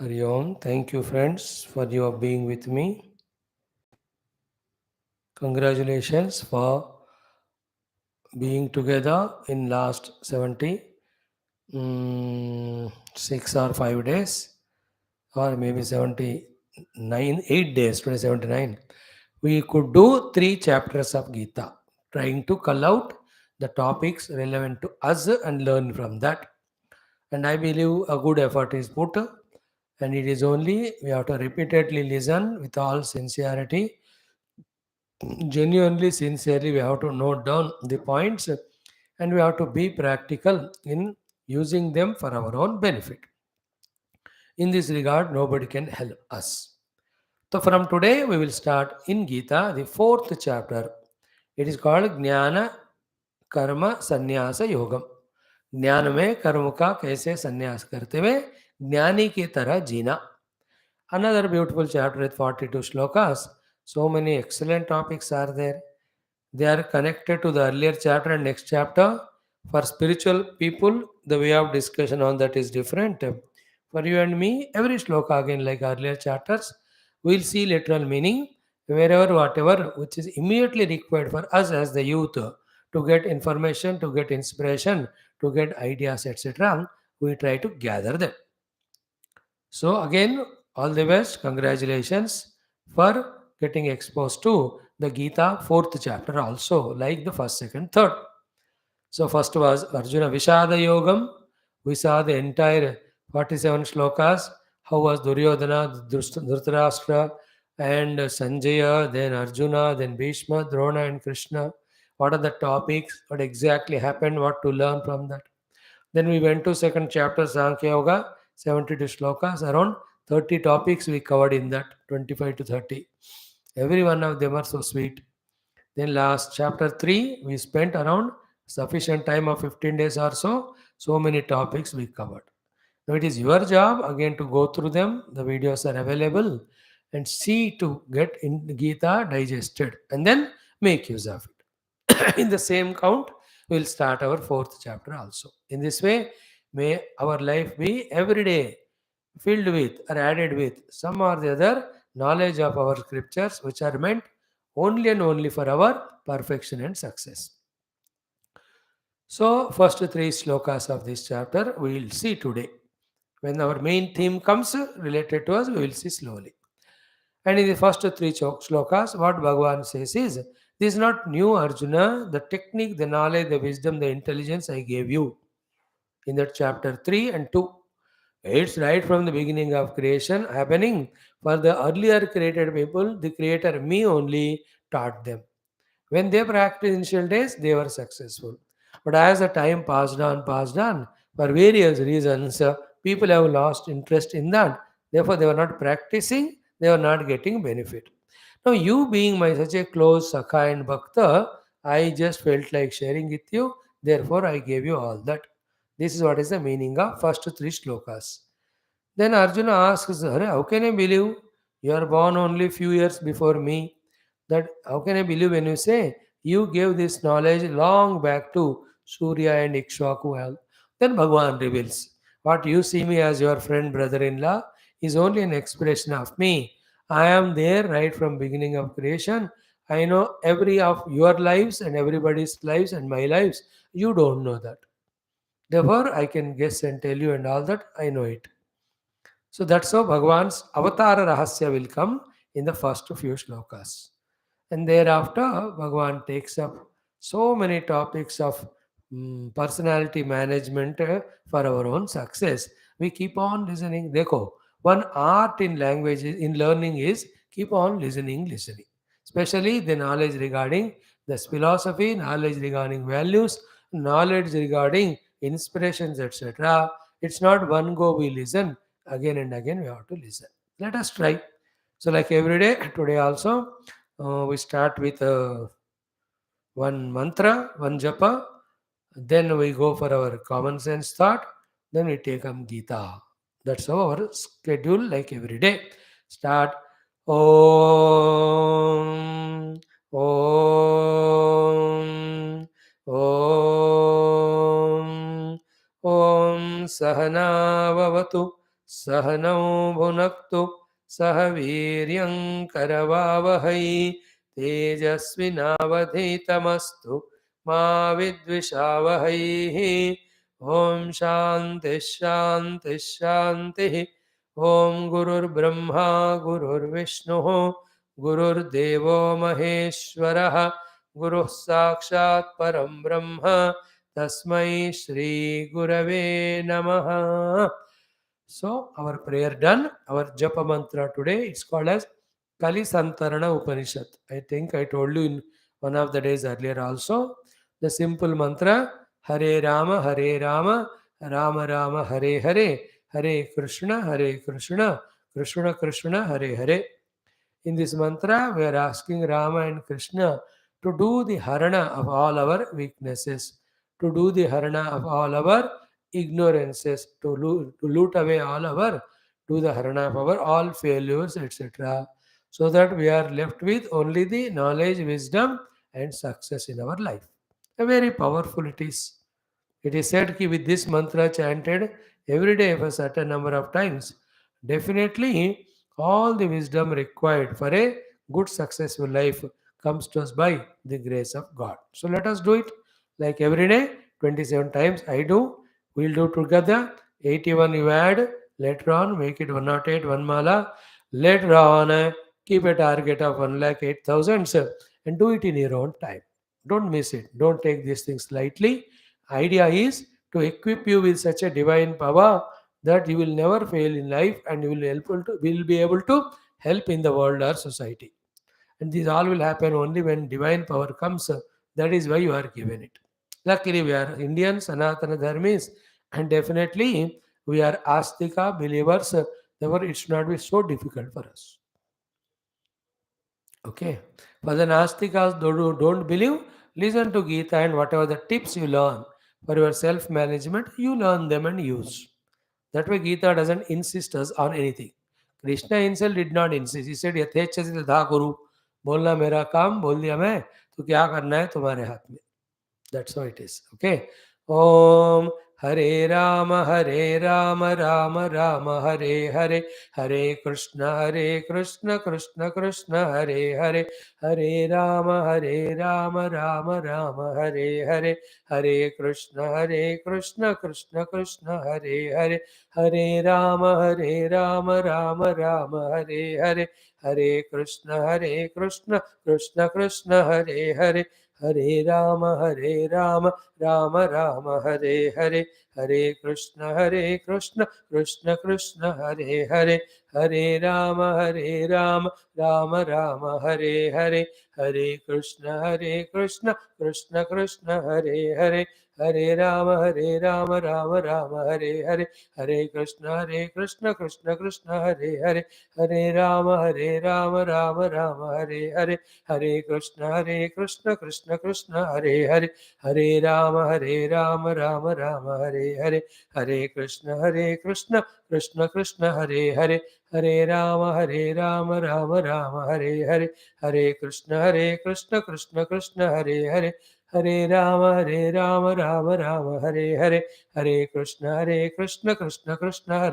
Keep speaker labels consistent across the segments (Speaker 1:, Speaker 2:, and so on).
Speaker 1: Hari Om. Thank you, friends, for your being with me. Congratulations for being together in last 6 or 5 days, or maybe 79, 8 days, 2079. We could do 3 chapters of Gita, trying to cull out the topics relevant to us and learn from that. And I believe a good effort is put, and it is only we have to repeatedly listen with all sincerity, genuinely, sincerely. We have to note down the points, and we have to be practical in using them for our own benefit. In this regard, nobody can help us. So, from today, we will start in Gita, the fourth chapter. It is called Jnana Karma Sannyasa Yogam. ज्ञान में कर्म का कैसे संन्यास करते हुए ज्ञानी की तरह जीना. Another beautiful chapter with 42 shlokas. So many excellent topics are there. They are connected to the earlier chapter and next chapter. For spiritual people, the way of discussion on that is different. For you and me, every shloka again, like earlier chapters, we'll see literal meaning wherever, whatever, which is immediately required for us as the youth to get information, to get inspiration, to get ideas, etc. We try to gather them. So, again, all the best. Congratulations for getting exposed to the Gita fourth chapter, also, like the first, second, third. So, first was Arjuna Vishada Yogam. We saw the entire 47 shlokas. How was Duryodhana, Dhritarashtra, and Sanjaya, then Arjuna, then Bhishma, Drona, and Krishna. What are the topics? What exactly happened? What to learn from that? Then we went to second chapter Sankhya Yoga, 72 shlokas, around 30 topics we covered in that, 25 to 30. Every one of them are so sweet. Then last chapter 3, we spent around sufficient time of 15 days or so. So many topics we covered. Now it is your job again to go through them. The videos are available and see to get in Gita digested and then make use of it. In the same count, we'll start our fourth chapter also. In this way, may our life be every day filled with or added with some or the other knowledge of our scriptures, which are meant only and only for our perfection and success. So, first 3 shlokas of this chapter we will see today. When our main theme comes related to us, we will see slowly. And in the first 3 shlokas, what Bhagavan says is, this is not new, Arjuna. The technique, the knowledge, the wisdom, the intelligence I gave you in that chapter 3 and 2. It's right from the beginning of creation happening. For the earlier created people, the Creator, me only, taught them. When they practiced initial days, they were successful. But as the time passed on, for various reasons, people have lost interest in that. Therefore, they were not practicing, they were not getting benefit. Now, you being my such a close Sakha and Bhakta, I just felt like sharing with you. Therefore, I gave you all that. This is what is the meaning of first 3 shlokas. Then Arjuna asks, "Hare, how can I believe? You are born only few years before me. That how can I believe when you say you gave this knowledge long back to Surya and Ikshvaku? Then Bhagavan reveals, what you see me as your friend, brother-in-law, is only an expression of me. I am there right from beginning of creation. I know every of your lives and everybody's lives and my lives. You don't know that. Therefore, I can guess and tell you and all that. I know it. So that's how Bhagavan's Avatara Rahasya will come in the first few shlokas. And thereafter, Bhagavan takes up so many topics of personality management for our own success. We keep on listening. Dekho, one art in language, in learning is keep on listening. Especially the knowledge regarding this philosophy, knowledge regarding values, knowledge regarding inspirations, etc. It's not one go we listen, again and again we have to listen. Let us try. So, like every day, today also, we start with one mantra, one japa, then we go for our common sense thought, then we take up Gita. That's how our schedule, like every day. Start Om, Om, Om, Om Sahana Vavatu, सहनौ भुनक्तु सह वीर्यं करवावहै तेजस्विनावधीतमस्तु मा विद्विषावहैः ॐ शान्तिः शान्तिः शान्तिः ॐ गुरुर्ब्रह्मा गुरुर्विष्णुः गुरुर्देवो महेश्वरः गुरुः साक्षात् परं ब्रह्म तस्मै श्री गुरवे नमः. So our prayer done. Our japa mantra today it's called as Kali Santarana Upanishad. I think I told you in one of the days earlier also. The simple mantra Hare Rama Hare Rama Rama Rama Hare Hare Hare Krishna Krishna Krishna Hare Hare. In this mantra, we are asking Rama and Krishna to do the harana of all our weaknesses, to do the harana of all our ignorances, to loot away all our, do the harana of our all failures, etc. So that we are left with only the knowledge, wisdom, and success in our life. A very powerful it is. It is said that with this mantra chanted every day for a certain number of times, definitely all the wisdom required for a good successful life comes to us by the grace of God. So let us do it like every day, 27 times I do. We'll do together. 81 you add. Later on, make it 108, one mala. Later on, keep a target of 1,08,000 and do it in your own time. Don't miss it. Don't take these things lightly. Idea is to equip you with such a divine power that you will never fail in life and you will be able to help in the world or society. And this all will happen only when divine power comes. That is why you are given it. Luckily, we are Indians, Sanatana Dharmis, and definitely we are Astika believers. Therefore, it should not be so difficult for us. Okay. For the Nastikas, those who don't believe, listen to Geetha and whatever the tips you learn for your self management, you learn them and use. That way, Geetha doesn't insist us on anything. Krishna himself did not insist. He said, यथेच्छसि तथा कुरु. बोलना मेरा काम, बोल दिया मैं, तो क्या करना है तुम्हारे हाथ में. That's how it is. Okay. Om Hare Rama Rama Rama Hare Hare Hare Krishna Krishna Krishna Hare Hare Hare Rama Rama Rama Hare Hare Hare Krishna Krishna Krishna Hare Hare Hare Rama Rama Rama Hare Hare Hare Krishna Krishna Krishna Hare Hare Hare Rama Rama Hare Hare Hare Krishna Krishna Krishna Hare Hare Hare Rama Rama Hare Hare Hare Krishna Krishna Krishna Hare Hare Hare Rama Rama Hare Hare Hare Krishna Krishna Krishna Hare Hare Hare Rama Rama Hare Hare Hare Krishna Krishna Krishna Hare Hare Hare Rama Rama Hare Hare Hare Krishna Krishna Krishna Hare Hare Hare Rama Rama Hare Hare Hare Krishna Krishna Krishna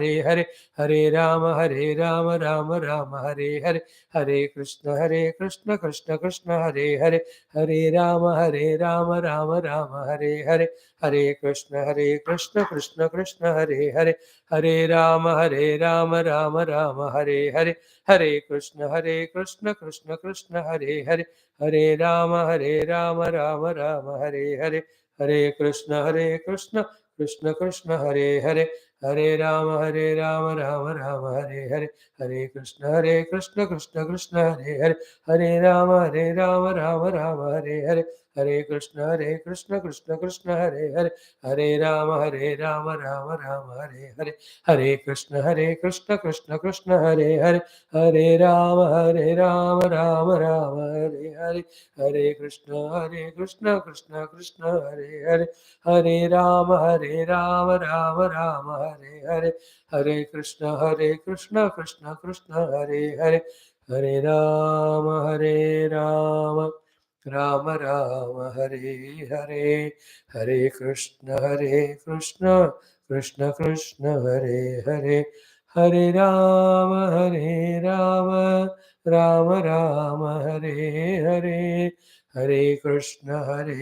Speaker 1: Hare Hare Hare Rama Rama Hare Hare Hare Krishna Krishna Krishna Hare Hare Hare Rama Rama Hare Hare Hare Krishna Krishna Krishna Hare Hare Hare Rama Rama Hare Hare Hare Krishna Krishna Krishna Hare Hare Hare Rama Rama Hare Hare Hare Krishna Krishna Krishna Hare Hare Hare Rama Rama Hare Hare Hare Krishna Krishna Hare Hare Hare Rama Rama Hare Hare Hare Krishna Krishna Hare Hare Hare Rama Hare Hare Hare Krishna Krishna Hare Hare Hare Rama Rama Hare Hare Hare Krishna Krishna Hare Hare Hare Rama Rama Hare Hare Hare Krishna Krishna Krishna Hare Hare Hare Rama Rama Hare Hare Hare Krishna Krishna Krishna Hare Hare Hare Rama Rama Rama Hare Hare Hare Krishna Krishna Krishna Hare Hare Hare Rama, Hare Rama, Rama Rama, Hare Hare, Hare Krishna,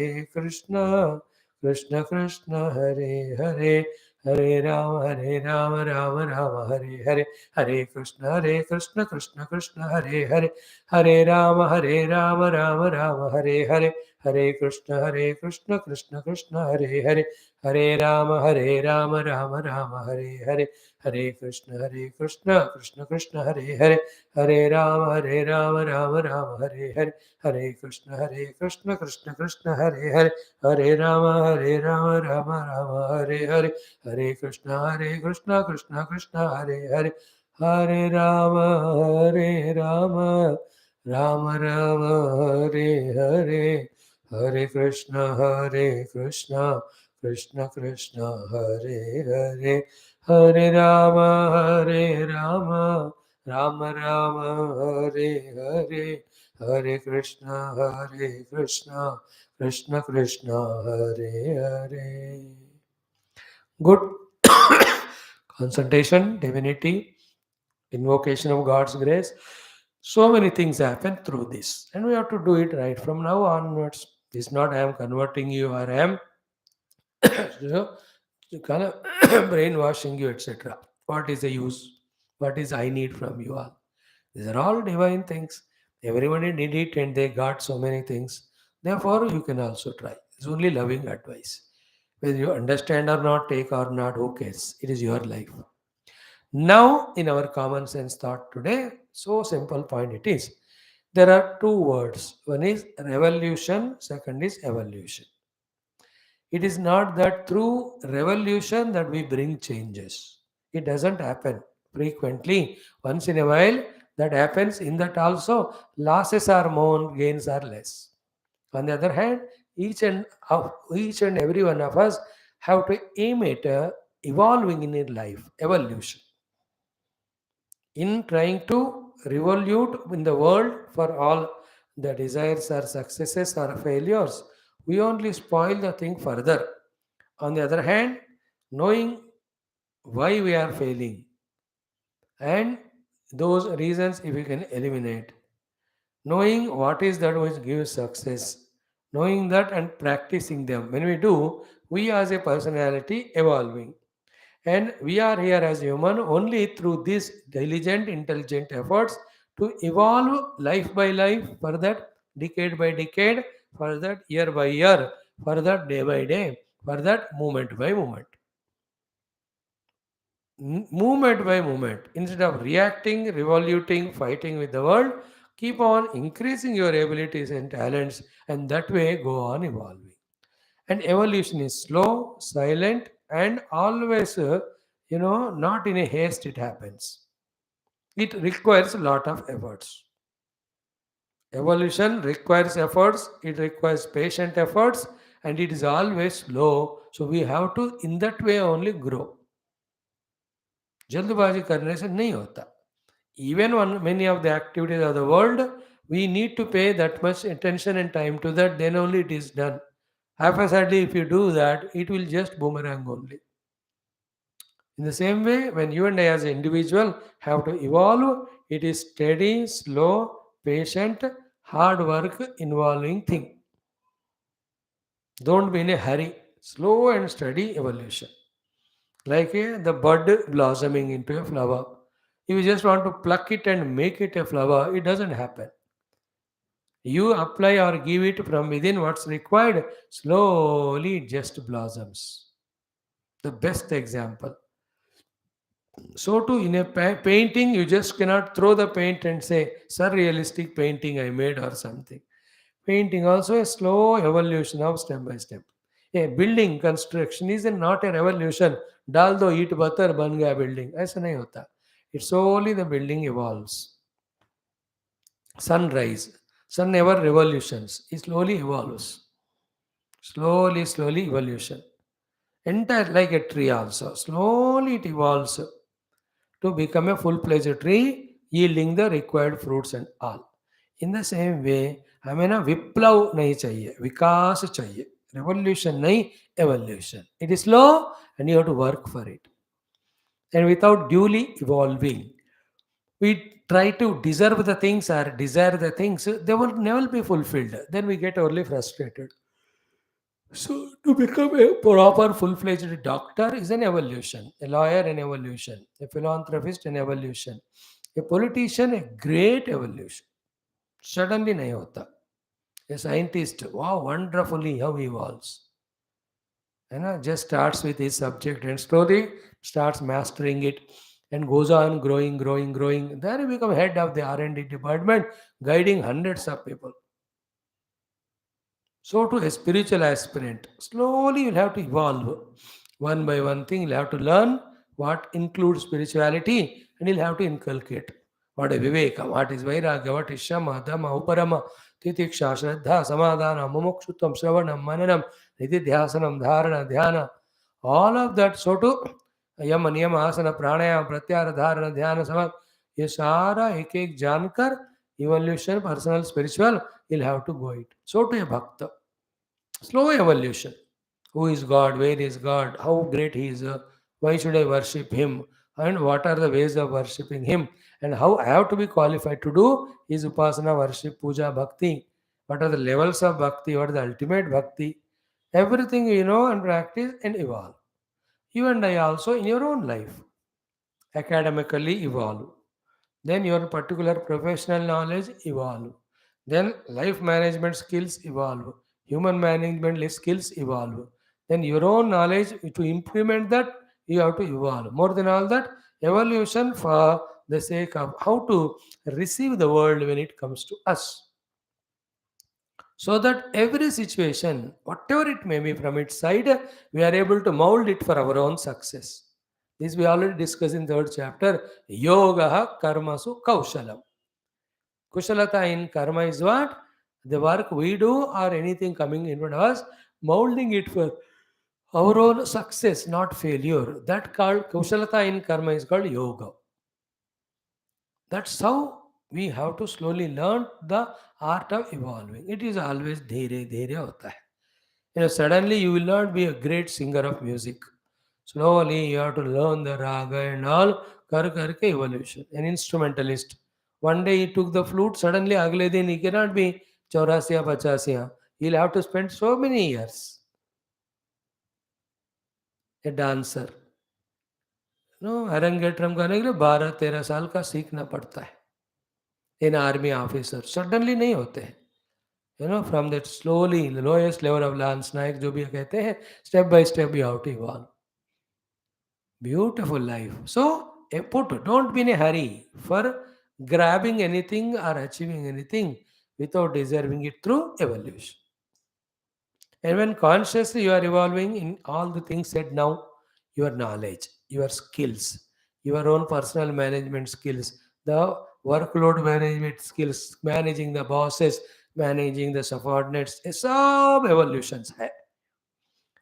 Speaker 1: Krishna Krishna, Hare Hare, Hare Rama, Rama Rama, Hare Hare, Hare Krishna, Krishna Krishna, Hare Hare, Hare Rama, Rama Rama, Hare Hare, Hare Krishna, Krishna Krishna, Hare Hare, Hare Rama, Rama Rama, Hare Hare, Hare Krishna, Krishna Krishna, Hare Hare, Hare Rama, Rama Rama, Hare Hare, Hare Krishna, Krishna Krishna, Hare Hare, Hare Rama, Rama Rama, Hare Hare, Hare Krishna, Krishna Krishna, Hare Hare, Hare Rama, Rama Rama, Hare Hare, Hare Krishna, Krishna Krishna, Hare Hare, Hare Rama, Rama Rama, Hare Hare, Hare Krishna, Krishna Krishna, Hare Hare. Good concentration, divinity, invocation of God's grace. So many things happen through this, and we have to do it right from now onwards. It's not I am converting you or I am you know, kind of brainwashing you, etc. What is the use? What is I need from you all? These are all divine things. Everybody did it and they got so many things. Therefore, you can also try. It's only loving advice. Whether you understand or not, take or not, who cares? It is your life. Now, in our common sense thought today, so simple point it is. There are two words. One is revolution, second is evolution. It is not that through revolution that we bring changes. It doesn't happen frequently. Once in a while, that happens. In that also, losses are more, gains are less. On the other hand, each and every one of us have to aim at evolving in life, evolution. In trying to revolute in the world for all the desires or successes or failures, we only spoil the thing further. On the other hand, knowing why we are failing and those reasons if we can eliminate, knowing what is that which gives success, knowing that and practicing them. When we do, we as a personality evolving. And we are here as human only through these diligent, intelligent efforts to evolve life by life, for that decade by decade, for that year by year, for that day by day, for that moment by moment. Movement by movement. Instead of reacting, revoluting, fighting with the world, keep on increasing your abilities and talents, and that way go on evolving. And evolution is slow, silent, and always, not in a haste it happens. It requires a lot of efforts. Evolution requires efforts, it requires patient efforts, and it is always slow. So we have to, in that way, only grow. जल्दबाजी करने से नहीं होता. Even on many of the activities of the world, we need to pay that much attention and time to that, then only it is done. Haphazardly, if you do that, it will just boomerang only. In the same way, when you and I as an individual have to evolve, it is steady, slow, patient, hard work involving thing. Don't be in a hurry. Slow and steady evolution. Like the bud blossoming into a flower. If you just want to pluck it and make it a flower, it doesn't happen. You apply or give it from within what's required, slowly it just blossoms. The best example. So too, in a painting, you just cannot throw the paint and say, surrealistic painting I made or something. Painting also a slow evolution of step by step. A building construction is not a revolution. डाल दो ईट पत्थर बन गया building. ऐसा नहीं होता. It's only the building evolves. Sunrise. Sun never revolutions. It slowly evolves. Slowly evolution. Entire like a tree also. Slowly it evolves to become a full-fledged tree, yielding the required fruits and all. In the same way, हमें ना विप्लव नहीं चाहिए, विकास चाहिए. Revolution नहीं, evolution. It is slow and you have to work for it. And without duly evolving, we try to deserve the things or desire the things, they will never be fulfilled. Then we get only frustrated. So, to become a proper full fledged doctor is an evolution, a lawyer, an evolution, a philanthropist, an evolution, a politician, a great evolution. Suddenly, nahi hota. A scientist, wow, wonderfully how he evolves. Just starts with his subject and slowly starts mastering it and goes on growing, growing, growing. Then he become head of the R&D department, guiding hundreds of people. So to a spiritual aspirant, slowly you'll have to evolve. One by one thing, you'll have to learn what includes spirituality and you'll have to inculcate. What is viveka, what is vairagya, what is shama, dhamma, uparama, titiksha, shraddha, samadhana, mumukshutvam, shravanam, mananam, nididhyasanam, dharana, dhyana. All of that, so to यम नियम आसन प्राणायाम प्रत्याहार धारणा ध्यान समाध, ये सारा एक एक जानकर evolution personal spiritual, you'll have to go it. So to a bhakta, slow evolution. Who is God? Where is God? How great He is? Why should I worship Him? And what are the ways of worshipping Him? And how I have to be qualified to do His upasana, worship, puja, bhakti. What are the levels of bhakti? What is the ultimate bhakti? Everything you know and practice and evolve. You and I also in your own life academically evolve. Then your particular professional knowledge evolve. Then life management skills evolve. Human management skills evolve. Then your own knowledge to implement that you have to evolve. More than all that, evolution for the sake of how to receive the world when it comes to us. So that every situation, whatever it may be from its side, we are able to mold it for our own success. This we already discussed in third chapter. Yoga karmasu kaushalam. Kushalata in karma is what? The work we do or anything coming in front of us, molding it for our own success, not failure. That called Kushalata in karma is called yoga. That's how we have to slowly learn the art of evolving. It is always dheere dheere hota hai. Suddenly you will not be a great singer of music. Slowly you have to learn the raga and all, kar karke evolution. An instrumentalist. One day he took the flute, suddenly agle din he cannot be chaurasiya pachasiya. He'll have to spend so many years. A dancer. Arangetram करने के लिए 12-13 साल का सीखना पड़ता है. इन army officer suddenly नहीं होते हैं. From that slowly the lowest level of lance naik जो भी कहते हैं, step by step you have to evolve. Beautiful life. So, don't be in a hurry for grabbing anything or achieving anything without deserving it through evolution. And when consciously you are evolving in all the things said now, your knowledge, your skills, your own personal management skills, the workload management skills, managing the bosses, managing the subordinates, some evolutions.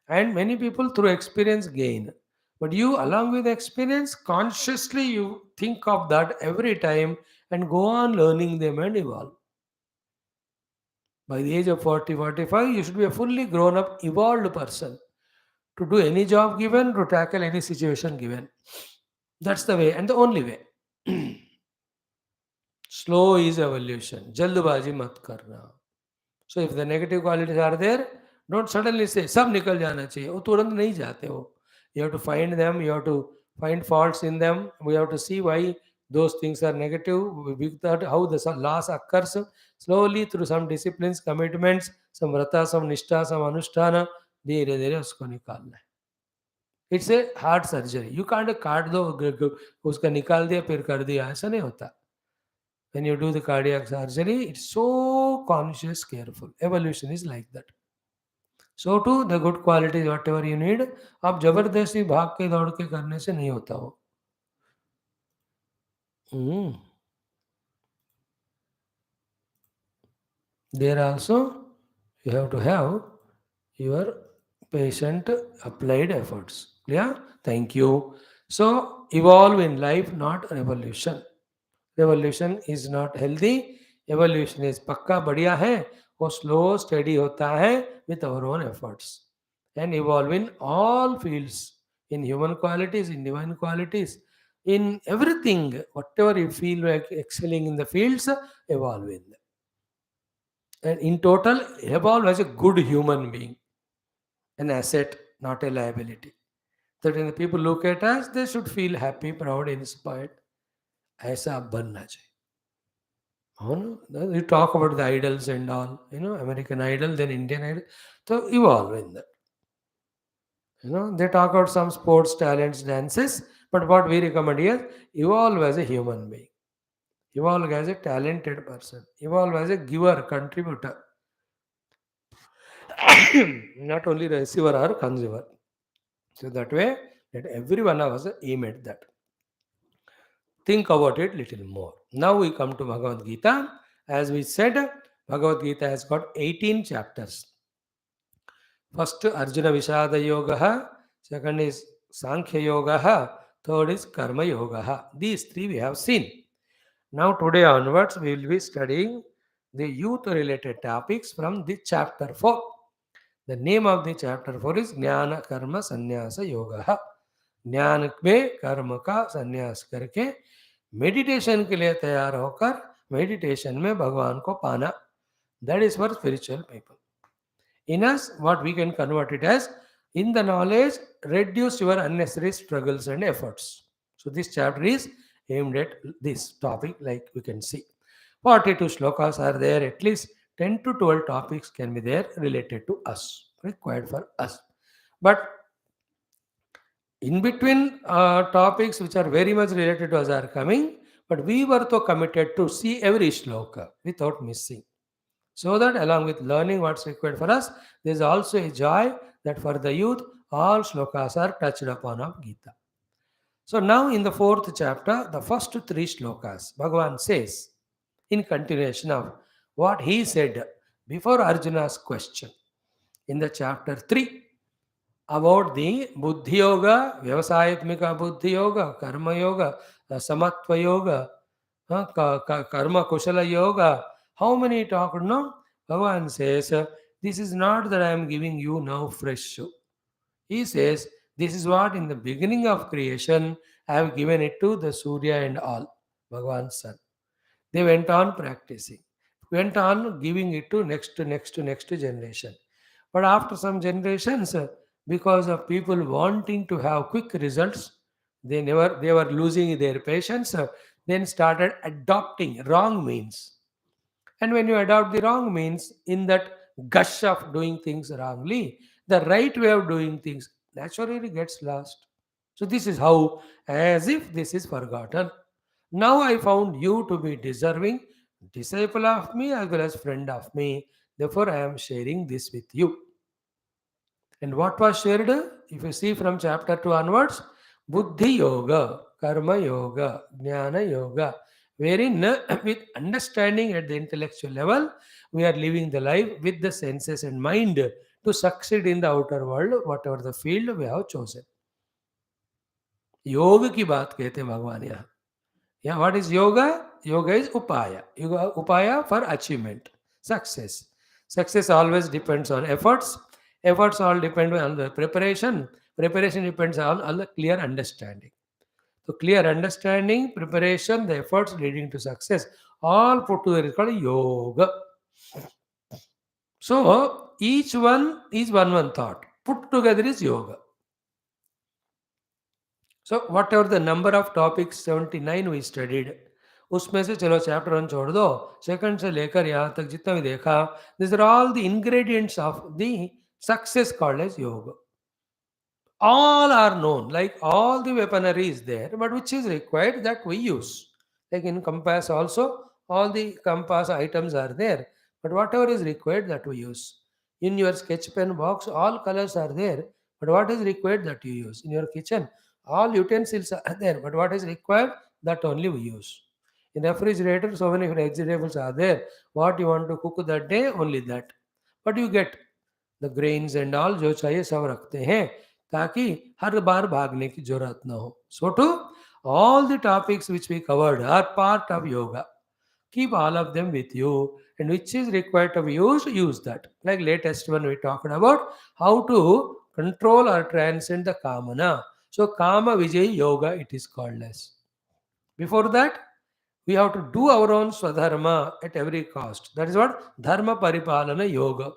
Speaker 1: And many people through experience gain. But you, along with experience, consciously you think of that every time and go on learning them and evolve. By the age of 40, 45, you should be a fully grown up, evolved person to do any job given, to tackle any situation given. That's the way and the only way. Slow is evolution. Jaldabazi mat karna. So if the negative qualities are there, don't suddenly say सब निकल जाना चाहिए. वो तुरंत नहीं जाते हो. You have to find them. You have to find faults in them. We have to see why those things are negative. With that, how the loss occurs slowly through some disciplines, commitments, some vrata, some nishtha, some anushtana. धीरे धीरे उसको निकालना है. It's a heart surgery. You can't काट दो उसका निकाल दिया फिर कर दिया, ऐसा नहीं होता. When you do the cardiac surgery, it's so conscious, careful. Evolution is like that. So too, the good qualities, whatever you need, आप जबरदस्ती भाग के दौड़ के करने से नहीं होता हो. There also, you have to have your patient applied efforts. Yeah? Thank you. So, evolve in life, not revolution. Revolution is not healthy. Evolution is पक्का बढ़िया है. वो slow, steady होता है with our own efforts. And evolve in all fields. in human qualities, in divine qualities, in everything, whatever you feel like excelling in the fields, evolve in them. And in total, evolve as a good human being, an asset, not a liability. That when the people look at us, they should feel happy, proud, inspired. ऐसा आप बनना चाहिए. Oh, no? You talk about the idols and all, American Idol, then Indian Idol. So evolve in that. They talk about some sports talents, dances, but what we recommend here, evolve as a human being, evolve as a talented person, evolve as a giver, contributor, not only receiver or consumer. So that way, that every one of us aim at that. Think about it little more. Now we come to Bhagavad Gita. As we said, Bhagavad Gita has got 18 chapters. First, Arjuna Vishada Yoga, second is Sankhya Yoga, third is Karma Yoga. These three we have seen. Now, today onwards, we will be studying the youth related topics from the chapter 4. The name of the chapter 4 is Jnana Karma Sannyasa Yoga. ज्ञान में कर्म का संन्यास करके meditation के लिए तैयार होकर मेडिटेशन में भगवान को पाना. That is for spiritual people. In us, what we can convert it as, in the knowledge, reduce your unnecessary struggles and efforts. So this chapter is aimed at this topic, like we can see. 42 shlokas are there, at least 10 to 12 topics can be there related to us, required for us. But in between topics which are very much related to us are coming, but we were so committed to see every shloka without missing. So that along with learning what's required for us, there is also a joy that for the youth, all shlokas are touched upon of Gita. So now in the 4th chapter, the first 3 shlokas, Bhagavan says, in continuation of what he said before Arjuna's question in the chapter 3, about the Buddhi Yoga, Vyavasayatmika Buddhi Yoga, Karma Yoga, Samatva Yoga, Karma Kushala Yoga. How many talked now? Bhagavan says, this is not that I am giving you now fresh. He says, this is what in the beginning of creation I have given it to the Surya and all, Bhagavan's son. They went on practicing, went on giving it to next generation. But after some generations, because of people wanting to have quick results, they were losing their patience, then started adopting wrong means. And when you adopt the wrong means, in that gush of doing things wrongly, the right way of doing things naturally gets lost. So this is how, as if this is forgotten. Now I found you to be deserving disciple of me as well as friend of me. Therefore, I am sharing this with you. And what was shared? If you see from chapter 2 onwards, Buddhi Yoga, Karma Yoga, Jnana Yoga, wherein with understanding at the intellectual level, we are living the life with the senses and mind to succeed in the outer world, whatever the field we have chosen. योग की बात कहते हैं भगवान यहाँ. Yeah, what is yoga? Yoga is upaya. Yoga, upaya for achievement, success. Success always depends on efforts. Efforts all depend on the preparation. Preparation depends on the clear understanding. So clear understanding, preparation, the efforts leading to success, all put together is called yoga. So each one is one thought. Put together is yoga. So whatever the number of topics 79 we studied, उसमें से चलो chapter 1 छोड़ दो, second से लेकर यहाँ तक जितना भी देखा, these are all the ingredients of the success called as yoga. All are known, like all the weaponry is there, but which is required that we use. Like in compass also, all the compass items are there, but whatever is required that we use. In your sketch pen box, all colors are there, but what is required that you use. In your kitchen, all utensils are there, but what is required that only we use. In refrigerator, so many vegetables are there. What you want to cook that day, only that. But you get the grains and all जो चाहिए सब रखते हैं ताकि हर बार भागने की जरूरत ना हो. So too, all the topics which we covered are part of yoga. Keep all of them with you, and which is required to be used, use that. Like latest one we talked about how to control or transcend the kamana. So Kama Vijay Yoga it is called as. Before that, we have to do our own swadharma at every cost. That is what Dharma Paripalana Yoga.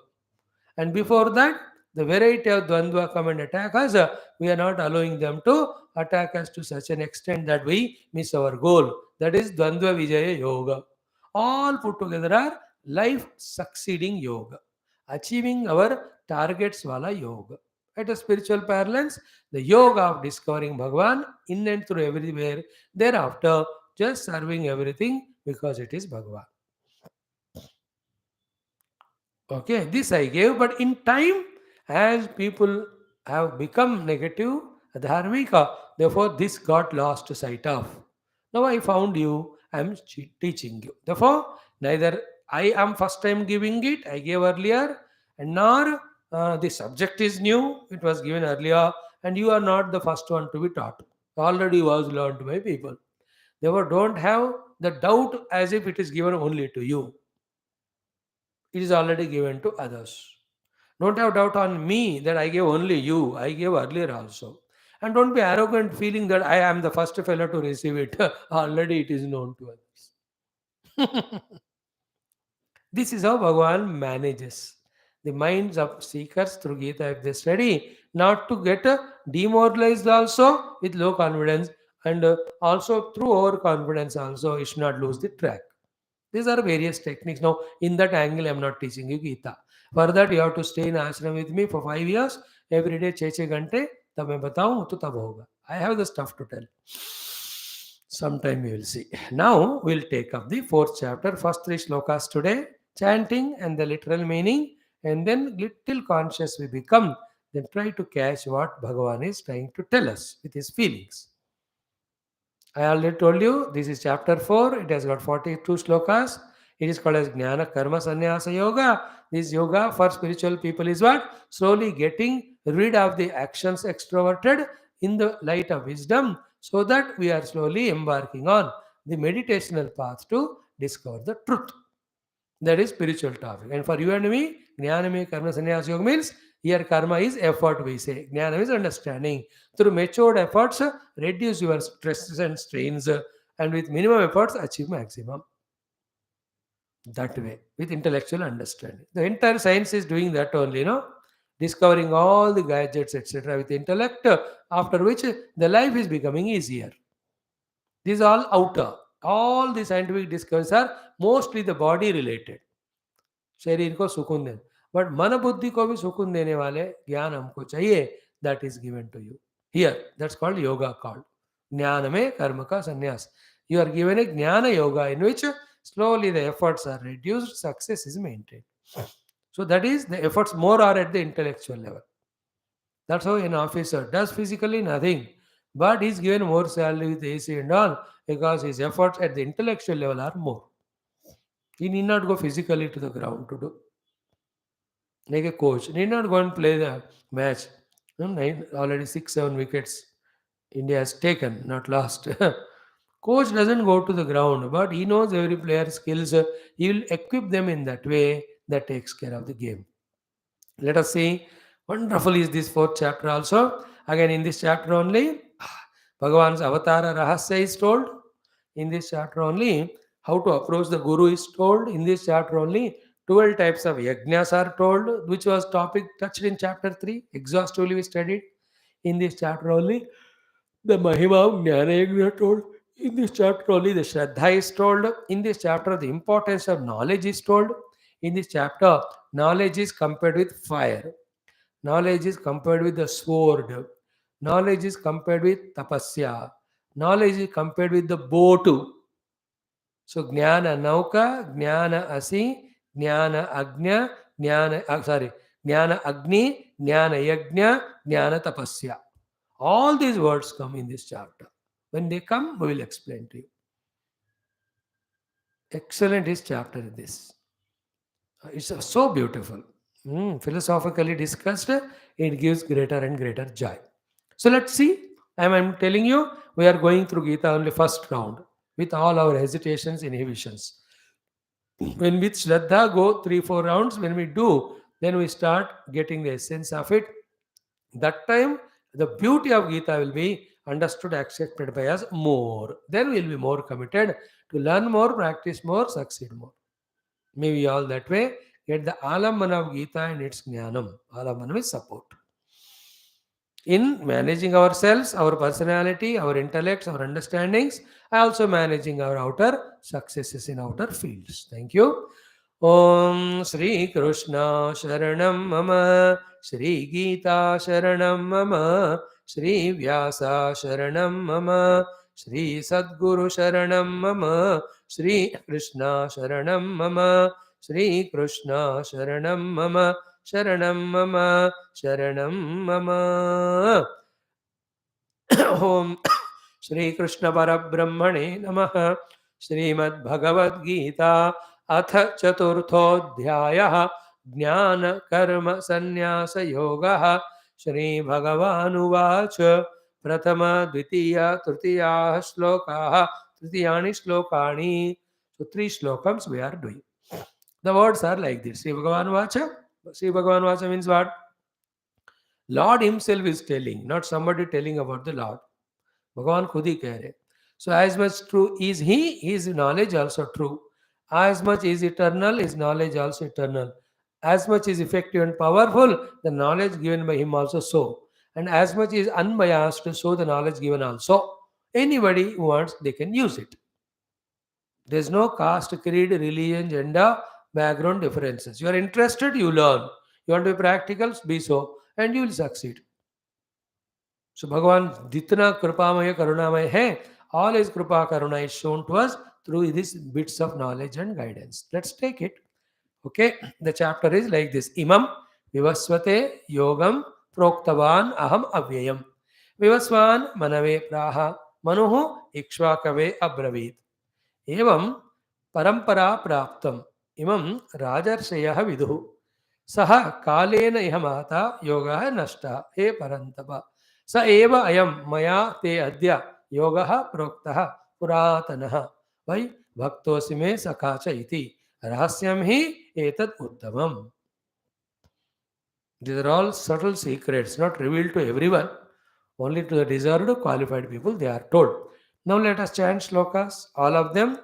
Speaker 1: And before that, the variety of Dvandva come and attack us. We are not allowing them to attack us to such an extent that we miss our goal. That is Dvandva Vijaya Yoga. All put together are life succeeding yoga, achieving our targets wala yoga. At a spiritual parlance, the yoga of discovering Bhagwan in and through everywhere, thereafter just serving everything because it is Bhagwan. Okay, this I gave, but in time, as people have become negative, dharmika, therefore this got lost sight of. Now I found you, I am teaching you. Therefore, neither I am first time giving it, I gave earlier, and nor the subject is new, it was given earlier, and you are not the first one to be taught. Already was learned by people. Therefore, don't have the doubt as if it is given only to you. It is already given to others. Don't have doubt on me that I gave only you. I gave earlier also. And don't be arrogant feeling that I am the first fellow to receive it. Already it is known to others. This is how Bhagavan manages the minds of seekers through Gita if they study, not to get demoralized also with low confidence, and also through overconfidence also, it should not lose the track. These are various techniques. Now, in that angle, I am not teaching you Gita. For that, you have to stay in ashram with me for 5 years. Every day, 6 घंटे तब मैं बताऊं तो तब होगा. I have the stuff to tell. Sometime we will see. Now, we'll take up the fourth chapter, first three shlokas today, chanting and the literal meaning, and then little conscious we become. Then try to catch what Bhagavan is trying to tell us with his feelings. I already told you this is chapter 4. It has got 42 shlokas. It is called as Jnana Karma Sannyasa Yoga. This yoga for spiritual people is what? Slowly getting rid of the actions extroverted in the light of wisdom so that we are slowly embarking on the meditational path to discover the truth. That is spiritual topic. And for you and me, Jnaname Karma Sannyasa Yoga means here karma is effort, we say. Jnana is understanding. Through matured efforts, reduce your stresses and strains, and with minimum efforts, achieve maximum. That way, with intellectual understanding. The entire science is doing that only, discovering all the gadgets, etc., with intellect, after which the life is becoming easier. These are all outer. All the scientific discoveries are mostly the body related. शरीर को सुकून देने but मन बुद्धि को भी सुकून देने वाले ज्ञान हमको चाहिए that is given to you here that's called yoga called ज्ञान में कर्म का संन्यास यू आर गिवन ए ज्ञान योगा इन विच slowly the efforts are reduced, success is maintained. So that is the efforts more are at the intellectual level. That's how an officer does physically nothing, but he's given more salary with AC and all because his efforts at the intellectual level are more. He need not go physically to the ground to do. Like a coach, need not go and play the match. Already 6-7 wickets India has taken, not lost. Coach doesn't go to the ground, but he knows every player's skills. He will equip them in that way that takes care of the game. Let us see. Wonderful is this fourth chapter also. Again, in this chapter only, Bhagavan's Avatara Rahasya is told. In this chapter only, how to approach the Guru is told. In this chapter only, 12 types of yajnas are told, which was topic touched in chapter 3. Exhaustively we studied. In this chapter only, the Mahima of Jnana Yajna told. In this chapter only, the Shraddha is told. In this chapter, the importance of knowledge is told. In this chapter, knowledge is compared with fire. Knowledge is compared with the sword. Knowledge is compared with tapasya. Knowledge is compared with the boat. So Jnana Nauka, Jnana Asi, Jnana Agnya, Jnana Agni, Jnana Yajna, Jnana Tapasya. All these words come in this chapter. When they come, we will explain to you. Excellent is chapter this. It's so beautiful. Philosophically discussed, it gives greater and greater joy. So let's see. I'm telling you, we are going through Gita only first round with all our hesitations, inhibitions. When with Shraddha go 3-4 rounds, when we do, then we start getting the essence of it. That time, The beauty of Gita will be understood, accepted by us more. Then we will be more committed to learn more, practice more, succeed more. May we all that way get the alamana of Gita and its jnanam. Alamana is support. In managing ourselves, our personality, our intellects, our understandings, also managing our outer successes in outer fields. Thank you. Om Shri Krishna Sharanam Mama, Shri Geeta Sharanam Mama, Shri Vyasa Sharanam Mama, Shri Sadguru Sharanam Mama, Shri Krishna Sharanam Mama, Shri Krishna Sharanam Mama, Sharanam Mama, Sharanam Mama. Om Shri Krishna Parabrahmane Namaha. Shrimad Bhagavad Gita अथ चतुर्थोऽध्यायः ज्ञान कर्म संन्यास योगः. श्री भगवानुवाच प्रथम द्वितीय तृतीयाः श्लोकाः तृतीयानि श्लोकानि. So 3 slokams we are doing. The words are like this. Sri Bhagavan Vacha means what? Lord himself is telling, not somebody telling about the Lord. भगवान खुद ही कह रहे. So as much true is he, his knowledge also true. As much is eternal, his knowledge also eternal. As much is effective and powerful, the knowledge given by him also so. And as much is unbiased, so the knowledge given also. Anybody who wants, they can use it. There is no caste, creed, religion, gender, background differences. You are interested, you learn. You want to be practical, be so, and you will succeed. So Bhagavan Ditna Kripamaya Karunamaya hai, all his Kripa Karuna is shown to us through these bits of knowledge and guidance. Let's take it. Okay, the chapter is like this. Imam Vivasvate Yogam Proktavan Aham Avyayam. Vivasvan Manave Praha Manuhu Ikshvakave Abravit. Evam Parampara Praptam. Imam Rajarshayah Viduhu. Saha Kalena Ihamata Yoga Nashta. He Parantapa. स एव अयम मया ते अद्य योगः प्रोक्तः पुरातनः वै भक्तोऽसि मे सखा च इति रहस्यं हि एतत् उत्तमम्. These are all subtle secrets, not revealed to everyone, only to the deserved qualified people they are told. Now let us chant shlokas, all of them.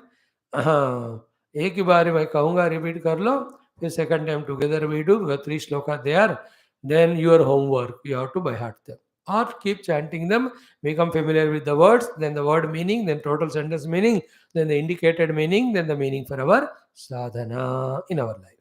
Speaker 1: एक ही बार मैं कहूँगा, रिपीट कर लो, फिर second time together we do, because 3 shlokas there. Then your homework, you have to by heart them. Or keep chanting them, become familiar with the words, then the word meaning, then total sentence meaning, then the indicated meaning, then the meaning for our sadhana in our life.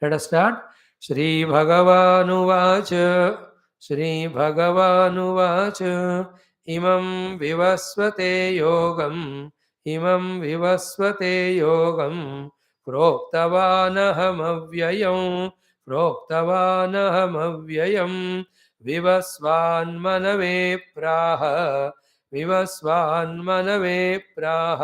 Speaker 1: Let us start. Shri Bhagavanuvacha, Shri Bhagavanuvacha, Imam Vivasvate Yogam, Imam Vivasvate Yogam, Proktavanaham Avyayam, Proktavanaham Avyayam, विवस्वान् मनवे प्राह विवस्वान् मनवे प्राह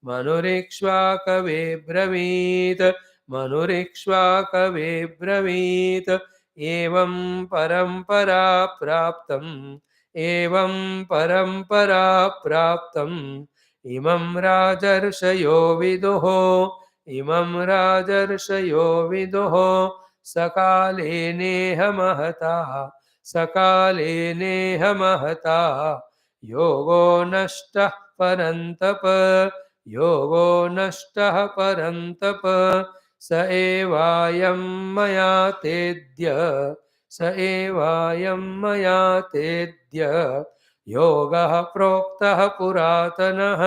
Speaker 1: मनुरिक्ष्वाकवे ब्रवीत् मनुरिक्ष्वाकवे ब्रवीत् एवं परम्परा प्राप्तम् एवं परम्परा प्राप्तम् इमं राजर्षयो विदुः इमं राजर्षयो विदुः सकाले नेह महता सकाले नेह महता योगो नष्टः परन्तप योगो नष्टः परन्तप स एवायं मया तेद्य स एवायं मया तेद्य योगः प्रोक्तः पुरातनः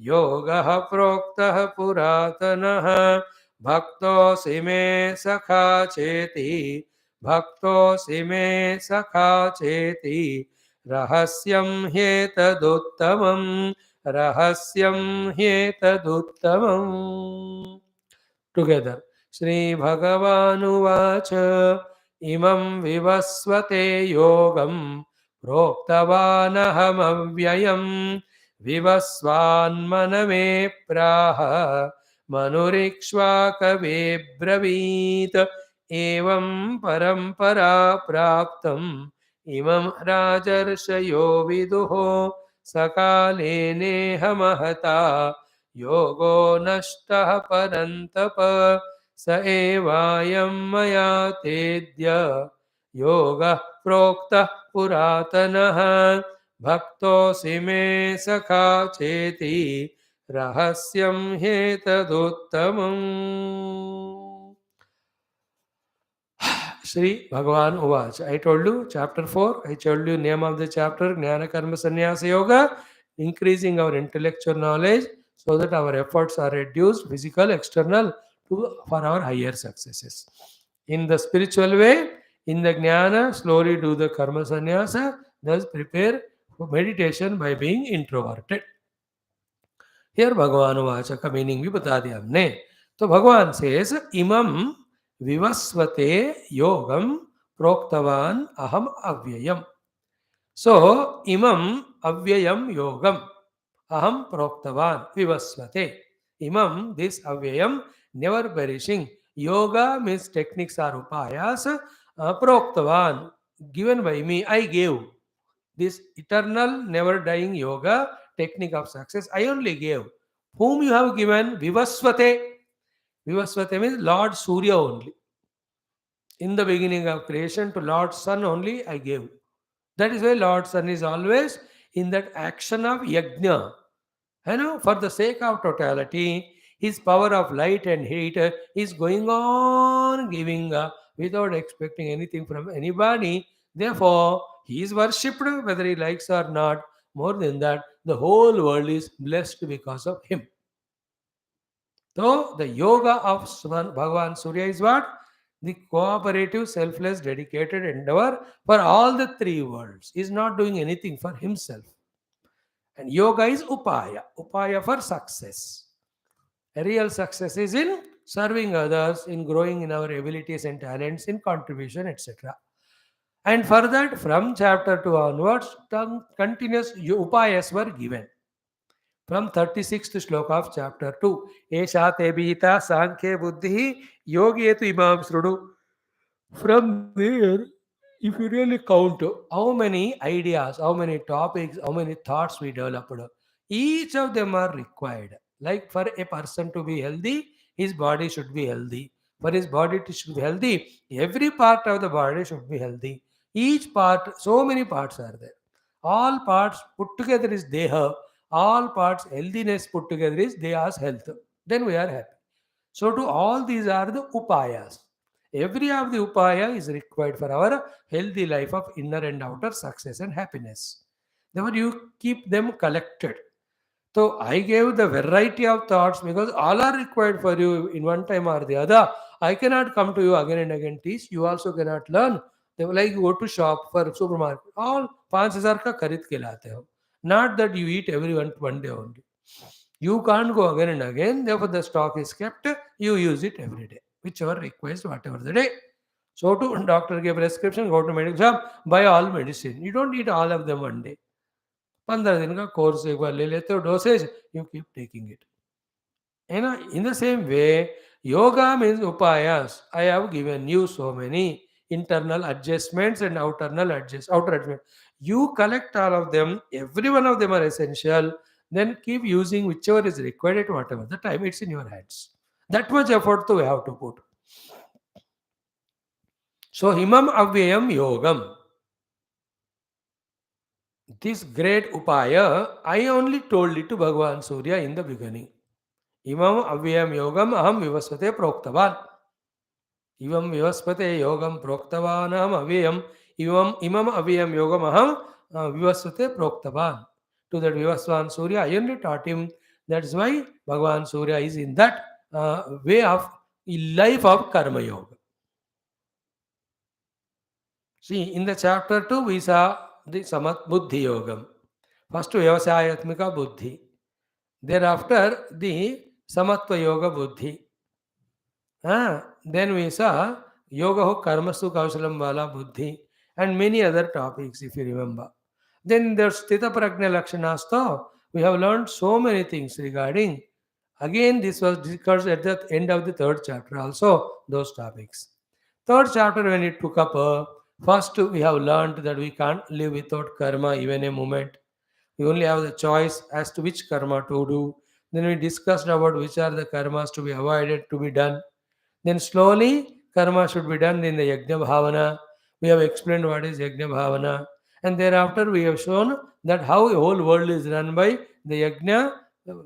Speaker 1: योगः प्रोक्तः पुरातनः भक्तोऽसि मे सखा चेति भक्तोऽसि मे सखा चेति रहस्यं ह्येतदुत्तमम् रहस्यं ह्येतदुत्तमम्. Together. Shri Bhagavanuvacha imam vivasvate yogam proktavanaham avyayam vivasvan manave praha manurikshvakave bravit evam parampara praptam imam rajarshayo viduho sakale neha mahata योगो नष्टः परन्तप स एवायं मया तेद्य योगः प्रोक्तः पुरातनः भक्तोऽसि मे सखा चेति रहस्यं ह्येतदुत्तमम्. Sri Bhagavan Uvach. I told you chapter 4, I told you name of the chapter, Jnana Karma Sannyasa Yoga, increasing our intellectual knowledge so that our efforts are reduced, physical, external, for our higher successes. In the spiritual way, in the Jnana, slowly do the Karma Sannyasa, thus prepare for meditation by being introverted. Here Bhagavan Uvacha का meaning भी बता दिया हमने. तो भगवान says imam vivasvate yogam proktavan aham avyayam. So imam avyayam yogam aham proktavan vivasvate. Imam, this avyayam, never perishing. Yoga means techniques or upayas. Proktavan, given by me, I gave. This eternal, never dying yoga, technique of success, I only gave. Whom you have given? Vivasvate. Vivasvate means Lord Surya only. In the beginning of creation, to Lord Sun only I gave. That is why Lord Sun is always in that action of yajna. For the sake of totality, his power of light and heat is going on giving without expecting anything from anybody. Therefore, he is worshipped whether he likes or not. More than that, the whole world is blessed because of him. So, the yoga of Bhagavan Surya is what? The cooperative, selfless, dedicated endeavor for all the three worlds. He is not doing anything for himself. And yoga is upaya for success. A real success is in serving others, in growing in our abilities and talents, in contribution, etc. And for that, from chapter 2 onwards, continuous upayas were given. From 36th shloka of chapter 2, Esha te Geetha Sankhya Buddhi Yogetu Imam Srudu. From there, if you really count how many ideas, how many topics, how many thoughts we developed, each of them are required. Like for a person to be healthy, his body should be healthy. For his body to should be healthy, every part of the body should be healthy. Each part, so many parts are there. All parts put together is Deha. All parts, healthiness put together is Deha's health. Then we are happy. So to all these are the upayas. Every of the upaya is required for our healthy life of inner and outer success and happiness. Therefore, you keep them collected. So I gave the variety of thoughts because all are required for you in one time or the other. I cannot come to you again and again teach. You also cannot learn. They were like you go to shop for supermarket. All 5,000 का खरीद के लाते हो. Not that you eat every one day only. You can't go again and again. Therefore, the stock is kept. You use it every day, whichever requires, whatever the day. So, to doctor gave prescription, go to medical shop, buy all medicine. You don't eat all of them one day. 15 दिन का course एक बार ले लेते हो dosage you keep taking it है ना in the same way yoga means upayas. I have given you so many internal adjustments and outer adjustments. You collect all of them, every one of them are essential, then keep using whichever is required at whatever the time. It's in your hands. That much effort we have to put. So himam avyayam yogam, this great upaya, I only told it to Bhagavan Surya in the beginning. Imam avyayam yogam aham vivasvate proktavan. Ivam vivaspate yogam proktavan aham avyayam. Imam avyayam yogam aham vivasvate proktavan. To that Vivasvan Surya, I only taught him. That's why Bhagavan Surya is in that way of life of Karma Yoga. See, in the chapter 2, we saw the Samat Buddhi Yogam. First, Vyavasayatmika Buddhi. Thereafter, the Samatva Yoga Buddhi. Then we saw Yoga Ho Karmasu Kausalam Vala Buddhi and many other topics, if you remember. Then there's Sthita Prajna Lakshanastha. We have learned so many things regarding. Again, this was discussed at the end of the third chapter, also those topics. Third chapter, when it took up, first we have learned that we can't live without karma even a moment. We only have the choice as to which karma to do. Then we discussed about which are the karmas to be avoided, to be done. Then slowly, karma should be done in the yajna bhavana. We have explained what is Yajna Bhavana, and thereafter we have shown that how the whole world is run by the Yajna.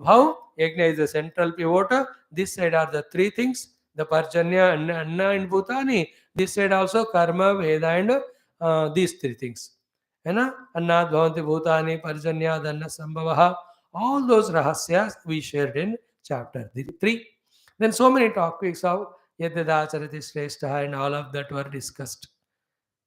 Speaker 1: How Yajna is the central pivot. This side are the three things: the Parjanya, Anna, and Bhutani. This side also Karma, Veda, and these three things. है ना अन्नाद भवन्ति भूतानि पर्जन्याद अन्न संभवः. All those rahasyas we shared in chapter 3. Then so many topics of yadadacharati shrestha and all of that were discussed.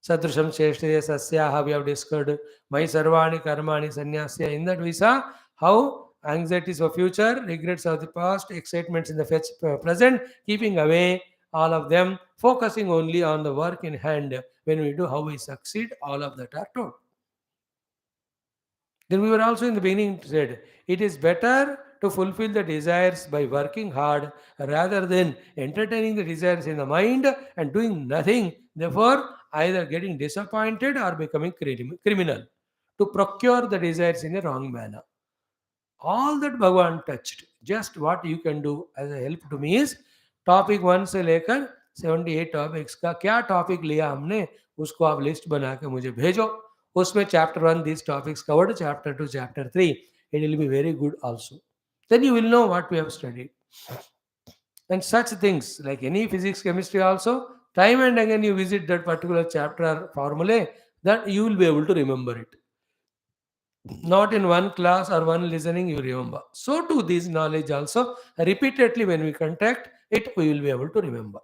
Speaker 1: Sadrusham Sheshtaya Sasyaha we have discussed. My Sarvani Karmani Sanyasya. In that we saw how anxieties of future, regrets of the past, excitements in the present, keeping away all of them, focusing only on the work in hand. When we do, how we succeed, all of that are told. Then we were also in the beginning said it is better to fulfill the desires by working hard rather than entertaining the desires in the mind and doing nothing. Therefore, either getting disappointed or becoming criminal to procure the desires in a wrong manner. All that Bhagavan touched. Just what you can do as a help to me is topic 1 से लेकर 78 topics का क्या topic लिया हमने उसको आप list बना के मुझे भेजो. उसमें chapter 1 these topics covered, chapter 2 chapter 3 it will be very good also. Then you will know what we have studied. And such things like any physics chemistry also, time and again you visit that particular chapter or formulae, that you will be able to remember it. Not in one class or one listening you remember. So too this knowledge also, repeatedly when we contact it, we will be able to remember.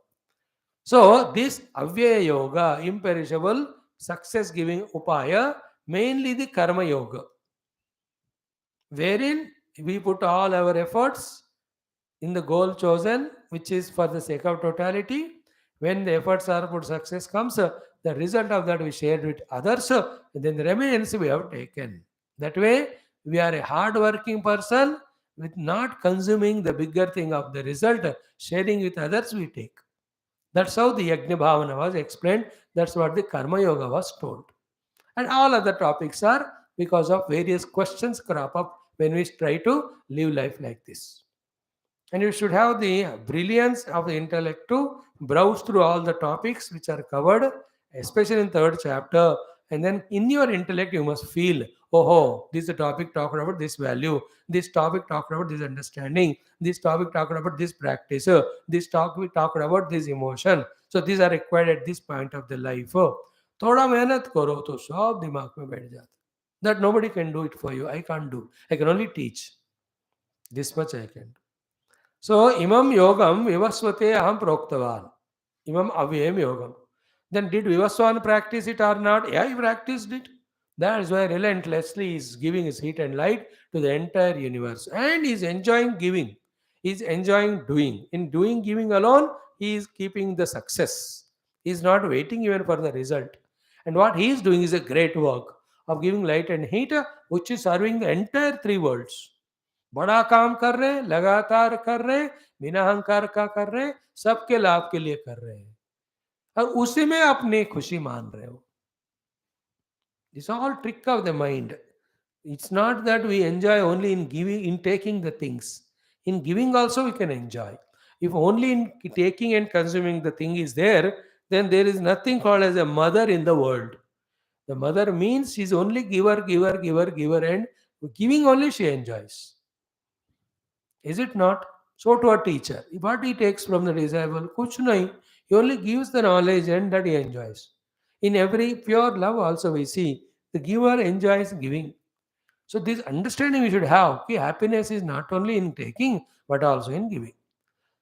Speaker 1: So this Avyaya Yoga, imperishable, success giving upaya, mainly the Karma Yoga, wherein we put all our efforts in the goal chosen, which is for the sake of totality. When the efforts are put, success comes, the result of that we shared with others, then the remains we have taken. That way, we are a hard-working person with not consuming the bigger thing of the result, sharing with others we take. That's how the Yajna Bhavana was explained. That's what the Karma Yoga was told. And all other topics are because of various questions crop up when we try to live life like this. And you should have the brilliance of the intellect to browse through all the topics which are covered, especially in third chapter. And then in your intellect, you must feel, oh, this is a topic talked about this value, this topic talked about this understanding, this topic talked about this practice, this topic talked about this emotion. So these are required at this point of the life. थोड़ा मेहनत करो तो सब दिमाग में बैठ जाता. That nobody can do it for you. I can't do. I can only teach. This much I can do. So imam yogam vivasvate aham proktavan. Imam avyam yogam. Then did Vivaswan practice it or not? Yeah, he practiced it. That is why relentlessly he is giving his heat and light to the entire universe. And he is enjoying giving. He is enjoying doing. In doing, giving alone, he is keeping the success. He is not waiting even for the result. And what he is doing is a great work of giving light and heat, which is serving the entire three worlds. बड़ा काम कर रहे हैं, लगातार कर रहे हैं, बिना अहंकार का कर रहे हैं, सबके लाभ के लिए कर रहे हैं और उसी में अपनी खुशी मान रहे हो. It's all trick of the mind. It's not that we enjoy only in giving, in taking the things. In giving also we can enjoy. If only in taking and consuming the thing is there, then there is nothing called as a mother in the world. The mother means she's only giver, giver, giver, giver, and giving only she enjoys. Is it not? So to a teacher, what he takes from the disciple, kuch nahi. He only gives the knowledge and that he enjoys. In every pure love also we see the giver enjoys giving. So this understanding we should have. Okay, happiness is not only in taking but also in giving.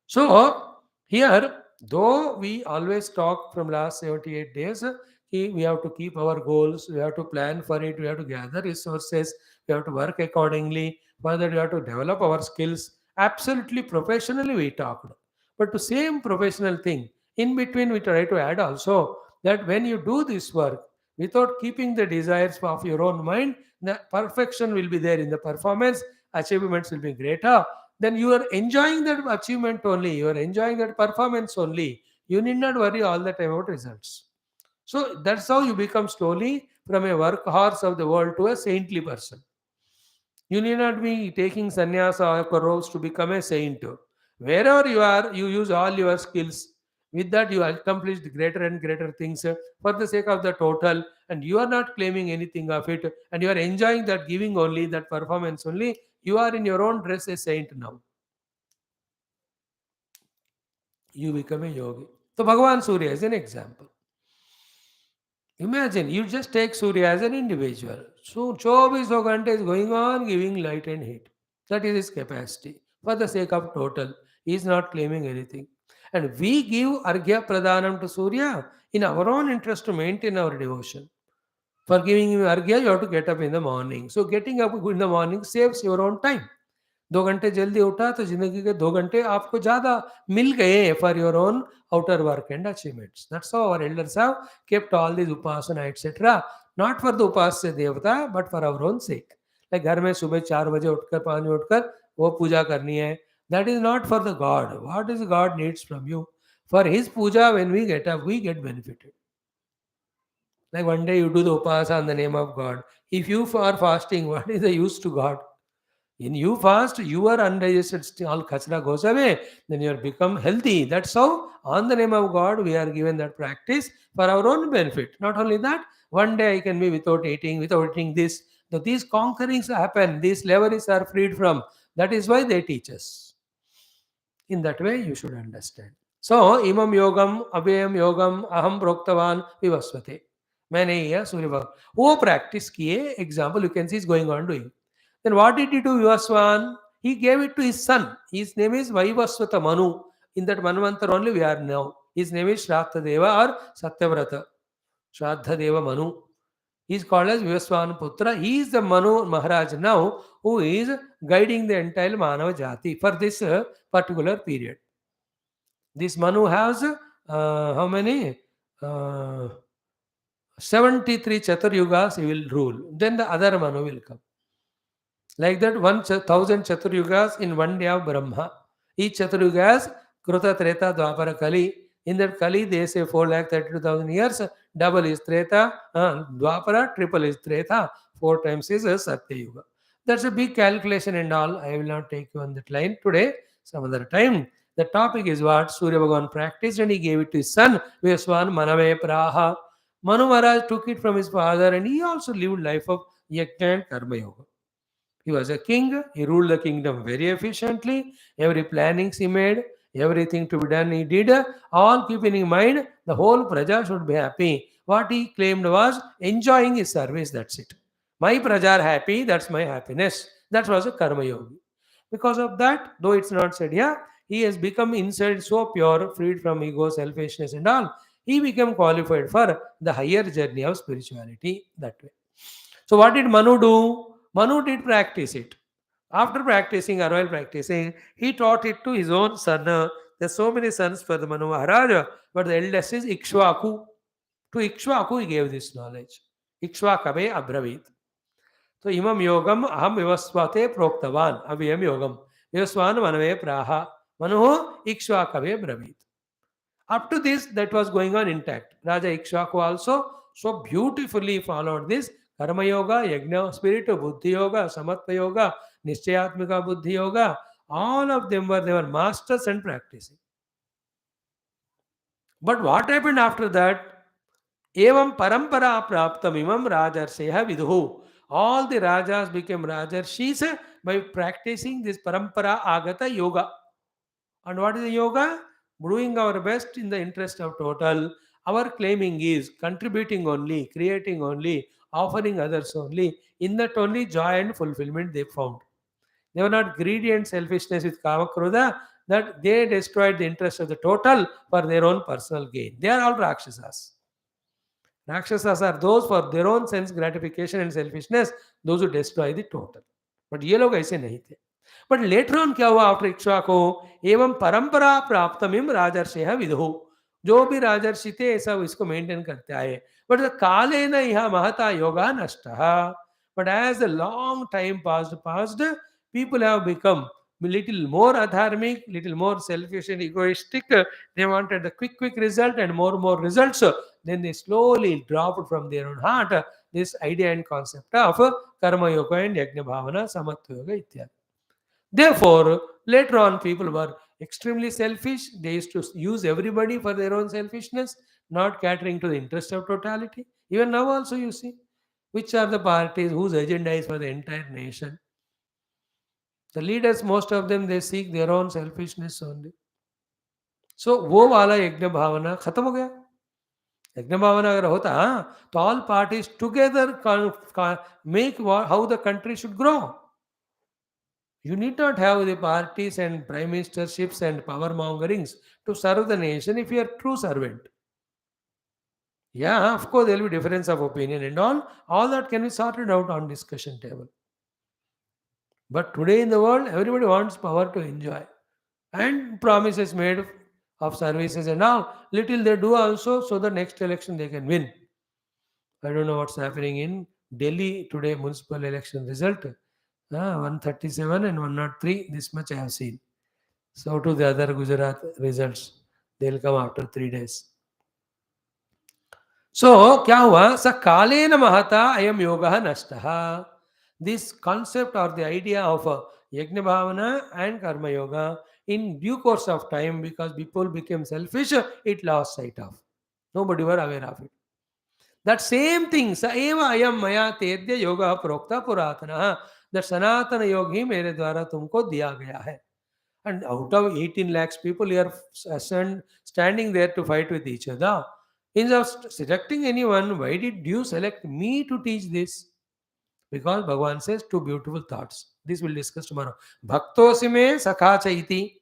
Speaker 1: So here, though we always talk from last 78 days, we have to keep our goals, we have to plan for it, we have to gather resources, we have to work accordingly, further we have to develop our skills. Absolutely professionally we talked. But to same professional thing, in between we try to add also that when you do this work, without keeping the desires of your own mind, the perfection will be there in the performance, achievements will be greater, then you are enjoying that achievement only, you are enjoying that performance only. You need not worry all the time about results. So that's how you become slowly from a workhorse of the world to a saintly person. You need not be taking sannyasa or roles to become a saint. Wherever you are, you use all your skills With that, you accomplished greater and greater things for the sake of the total, and you are not claiming anything of it, and you are enjoying that giving only, that performance only. You are in your own dress a saint now. You become a yogi. So, Bhagavan Surya is an example. Imagine, you just take Surya as an individual. So, 24 Ghanta is going on giving light and heat. That is his capacity. For the sake of total, he is not claiming anything. And we give Arghya Pradhanam to Surya in our own interest to maintain our devotion. For giving him Arghya, you have to get up in the morning. So, getting up in the morning saves your own time. 2 घंटे जल्दी उठा तो जिंदगी के 2 घंटे आपको ज्यादा मिल गए for your own outer work and achievements. That's how our elders have kept all these upasana etc. not for the upasya devata but for our own sake. like घर में सुबह 4 बजे उठकर 5 बजे उठकर वो पूजा करनी है. that is not for the god. what is god needs from you? for his puja, when we get up we get benefited. like one day you do the upasana in the name of god. if you are fasting, what is the use to god? When you fast, your undigested all kachra goes away, then you are become healthy. That's how, on the name of God, we are given that practice for our own benefit. Not only that, one day I can be without eating this. So these conquerings happen, these levels are freed from. That is why they teach us. In that way, you should understand. So, imam yogam, abhyam yogam, aham proktavan, vivasvate. मैंने यह सूर्य भगवान वो practice किए. Example you can see is going on doing. Then what did he do, Vivaswan? He gave it to his son. His name is Vaivasvata Manu. In that Manvantar only we are now. His name is Shraddha Deva or Satyavrata. Shraddha Deva Manu. He is called as Vivaswan Putra. He is the Manu Maharaj now who is guiding the entire Manava Jati for this particular period. This Manu has how many? 73 Chaturyugas he will rule. Then the other Manu will come. Like that, 1,000 Chaturyugas in one day of Brahma. Each Chaturyuga has Kruta, Treta, Dwapara, Kali. In that Kali, they say 4,32,000 years. Double is Treta, Dwapara, triple is Treta. 4 times is Satya Yuga. That's a big calculation and all. I will not take you on that line today. Some other time. The topic is what Surya Bhagavan practiced and he gave it to his son, Vyaswan Manave Praha. Manu Maharaj took it from his father and he also lived life of Yajna and Karma Yoga. He was a king. He ruled the kingdom very efficiently. Every plannings he made, everything to be done he did. All keeping in mind the whole praja should be happy. What he claimed was enjoying his service. That's it. My praja are happy. That's my happiness. That was a karma yogi. Because of that, though it's not said here, he has become inside so pure, freed from ego, selfishness, and all. He became qualified for the higher journey of spirituality that way. So, what did Manu do? Manu did practice it. After practicing, or while practicing, he taught it to his own son. There's so many sons for the Manu Maharaj, but the eldest is Ikshvaku. To Ikshvaku, he gave this knowledge. Ikshvakave abravit. So, imam yogam aham vivasvate proktavan. Abhyam yogam. Vivasvan manave praha. Manu Ikshvakave bravit. Up to this, that was going on intact. Raja Ikshvaku also so beautifully followed this Karma Yoga, Yajna Spirit, Buddhi Yoga, Samatva Yoga, Nishchayatmika Buddhi Yoga. All of them they were masters and practicing. But what happened after that? Evam parampara praptam imam rajarseha vidhu. All the rajas became rajarshis by practicing this parampara agata yoga. And what is the yoga? Doing our best in the interest of total. Our claiming is contributing only, creating only, offering others only. In that only joy and fulfillment they found. They were not greedy and selfishness with kama krodha, that they destroyed the interest of the total for their own personal gain. They are all Rakshasas. Rakshasas are those for their own sense gratification and selfishness, those who destroy the total. But ये लोग ऐसे नहीं थे. But later on क्या हुआ after इक्ष्वाको एवं परंपरा प्राप्तमिम राजर्षय विदु. जो भी राजर्षि थे ऐसा इसको मेंटेन करते आए. But the कालेन यह महता योगा नष्टः. But as the long time passed, people have become little more adharmic, little more selfish and egoistic. They wanted the quick result and more results. Then they slowly dropped from their own heart this idea and concept of karma yoga and yajna bhavana, samatva yoga, ityadi. Therefore, later on people were extremely selfish. They used to use everybody for their own selfishness, not catering to the interest of totality. Even now also you see, which are the parties whose agenda is for the entire nation. The leaders, most of them, they seek their own selfishness only. So वो वाला यज्ञ भावना खत्म हो गया. यज्ञ भावना अगर होता, तो all parties together make how the country should grow. You need not have the parties and prime ministerships and power mongerings to serve the nation if you are true servant. Yeah, of course there will be difference of opinion and all that can be sorted out on discussion table. But today in the world, everybody wants power to enjoy and promises made of services and all. Little they do also, so the next election they can win. I don't know what's happening in Delhi today, municipal election result. 137 and 103, this much I have seen. So to the other Gujarat results, they'll come after 3 days. So क्या हुआ स कालेन महता अयम योगः नष्टः. This concept or the idea of yajna bhavana and karma yoga in due course of time, because people became selfish, it lost sight of. Nobody were aware of it. That same thing, sa eva ayam maya tedya yoga prokta puratana, that sanatana yoga ही मेरे द्वारा तुमको दिया गया है. And out of 18 lakhs people here standing there to fight with each other, instead of selecting anyone, why did you select me to teach this? Because Bhagavan says two beautiful thoughts. This we'll discuss tomorrow. Bhaktosi me sakha chaiti.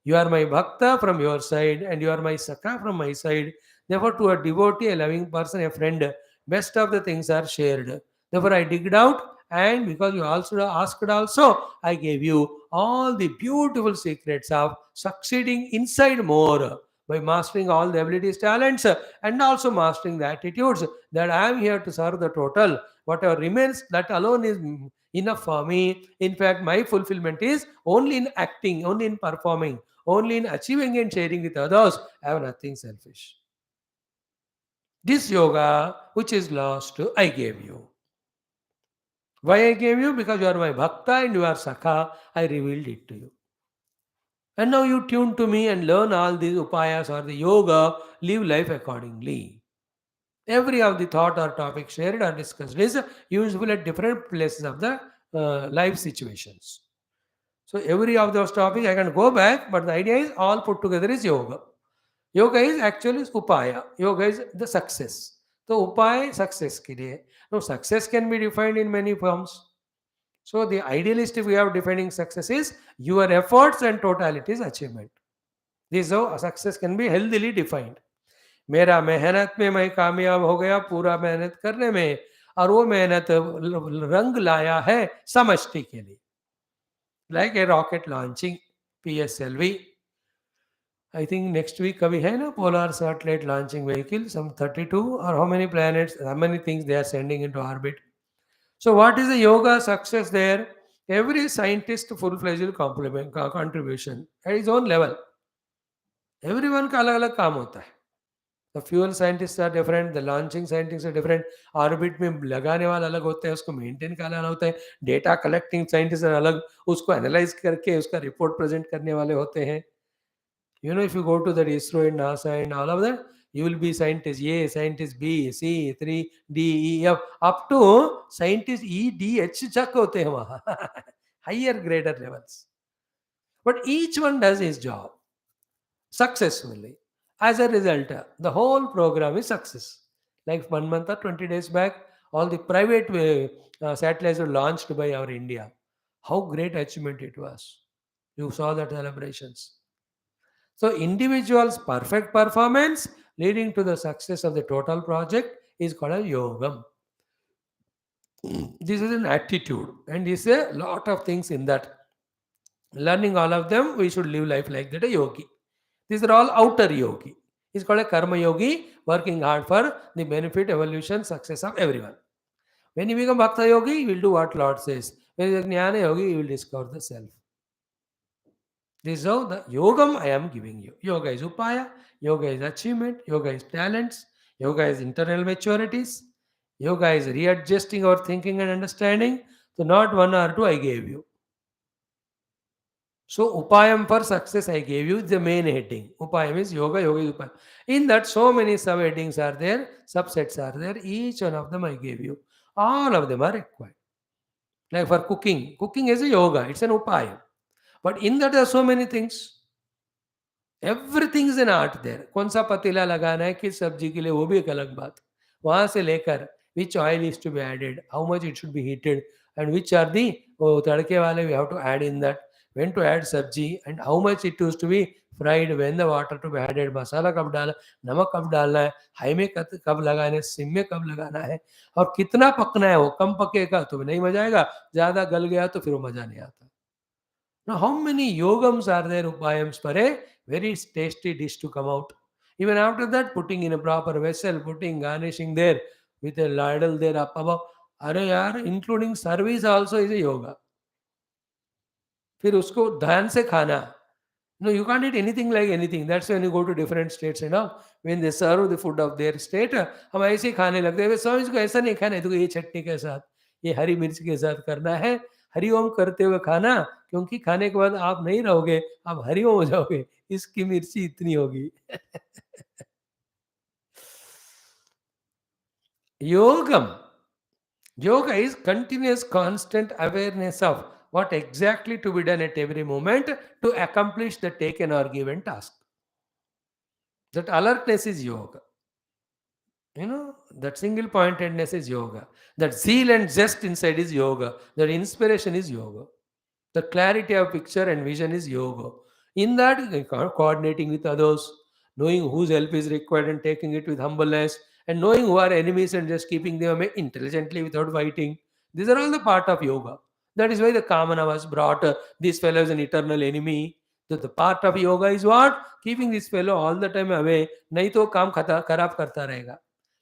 Speaker 1: You are my bhakta from your side, and you are my sakha from my side. Therefore, to a devotee, a loving person, a friend, best of the things are shared. Therefore, I digged out, and because you also asked also, I gave you all the beautiful secrets of succeeding inside more by mastering all the abilities, talents, and also mastering the attitudes, that I am here to serve the total. Whatever remains, that alone is enough for me. In fact, my fulfillment is only in acting, only in performing, only in achieving and sharing with others. I have nothing selfish. This yoga, which is lost, I gave you. Why I gave you? Because you are my bhakta and you are sakha. I revealed it to you. And now you tune to me and learn all these upayas or the yoga, live life accordingly. Every of the thought or topic shared or discussed is useful at different places of the life situations. So every of those topics I can go back, but the idea is all put together is yoga. Yoga is actually upaya. Yoga is the success. So upaya success ke liye. Now success can be defined in many forms. So the idealistic way of defining success is your efforts and totality is achievement. This is how success can be healthily defined. मेरा मेहनत में मैं कामयाब हो गया पूरा मेहनत करने में, और वो मेहनत रंग लाया है समष्टि के लिए. Like a rocket launching, PSLV. I think next week कभी है ना polar satellite launching vehicle, some 32 or how many planets, how many things they are sending into orbit. So what is the yoga success there? Every scientist full-fledged contribution at his own level. Everyone का अलग अलग काम होता है. The fuel scientists are different, the launching scientists are different, orbit में लगाने वाला अलग होता है, उसको मेंटेन करना अलग होता है, डेटा कलेक्टिंग साइंटिस्ट अलग, उसको एनालाइज करके उसका रिपोर्ट प्रेजेंट करने वाले होते हैं. You know, if you go to the ISRO and NASA and all of that, you will be scientist A, scientist B, C, 3, D, E, F, up to scientist E, D, H तक होते हैं वहाँ. Higher grader levels. But each one does his job successfully. As a result, the whole program is success. Like 1 month or 20 days back, all the private satellites were launched by our India. How great achievement it was. You saw the celebrations. So individual's perfect performance leading to the success of the total project is called a yogam. This is an attitude, and there's a lot of things in that. Learning all of them, we should live life like that, a yogi. These are all outer yogi. It's called a karma yogi, working hard for the benefit, evolution, success of everyone. When you become bhakta yogi, you will do what Lord says. When you are jnana yogi, you will discover the self. This is how the yogam I am giving you. Yoga is upaya, yoga is achievement, yoga is talents, yoga is internal maturities, yoga is readjusting our thinking and understanding. So not one or two I gave you. So Upayam for success I gave you the main heading. Upayam is yoga, yoga is upayam. In that so many subheadings are there, subsets are there. Each one of them I gave you. All of them are required. Like for cooking, cooking is a yoga, it's an upayam. But in that there are so many things. Everything is an art there. कौन सा पतीला लगाना है किस सब्जी के लिए वो भी एक अलग बात. वहां से लेकर which oil is to be added, how much it should be heated, and which are the वो तड़के वाले we have to add in that, when to add sabzi and how much it use to be fried, when the water to be added, masala कब डालना, नमक कब डालना है, high में कब लगाना है, सिम में कब लगाना है, और कितना पकना है. वो कम पकेगा तो नहीं मजा आएगा, ज्यादा गल गया तो फिर वो मजा नहीं आता. Now, how many yogams are there, upayams for a very tasty dish to come out? Even after that, putting in a proper vessel, putting garnishing there with a ladle there up above. अरे यार, including service also is a yoga. फिर उसको ध्यान से खाना. No, you can't eat anything like anything. That's when you go to different states, when they serve the food of their state, हम ऐसे ही खाने लगते हैं. स्वामी जी को ऐसा नहीं खाना है, तो ये चटनी के साथ, ये हरी मिर्च के साथ करना है. हरिओम करते हुए खाना, क्योंकि खाने के बाद आप नहीं रहोगे, आप हरिओम हो जाओगे. इसकी मिर्ची इतनी होगी. योगम, yoga is continuous constant awareness of what exactly to be done at every moment to accomplish the taken or given task. That alertness is yoga. That single pointedness is yoga. That zeal and zest inside is yoga. That inspiration is yoga. The clarity of picture and vision is yoga. In that, coordinating with others, knowing whose help is required and taking it with humbleness, and knowing who are enemies and just keeping them away intelligently without fighting. These are all the part of yoga. That is why the Kamana was brought. This fellow is an eternal enemy. The part of yoga is what? Keeping this fellow all the time away. नहीं तो काम खराब करता रहेगा.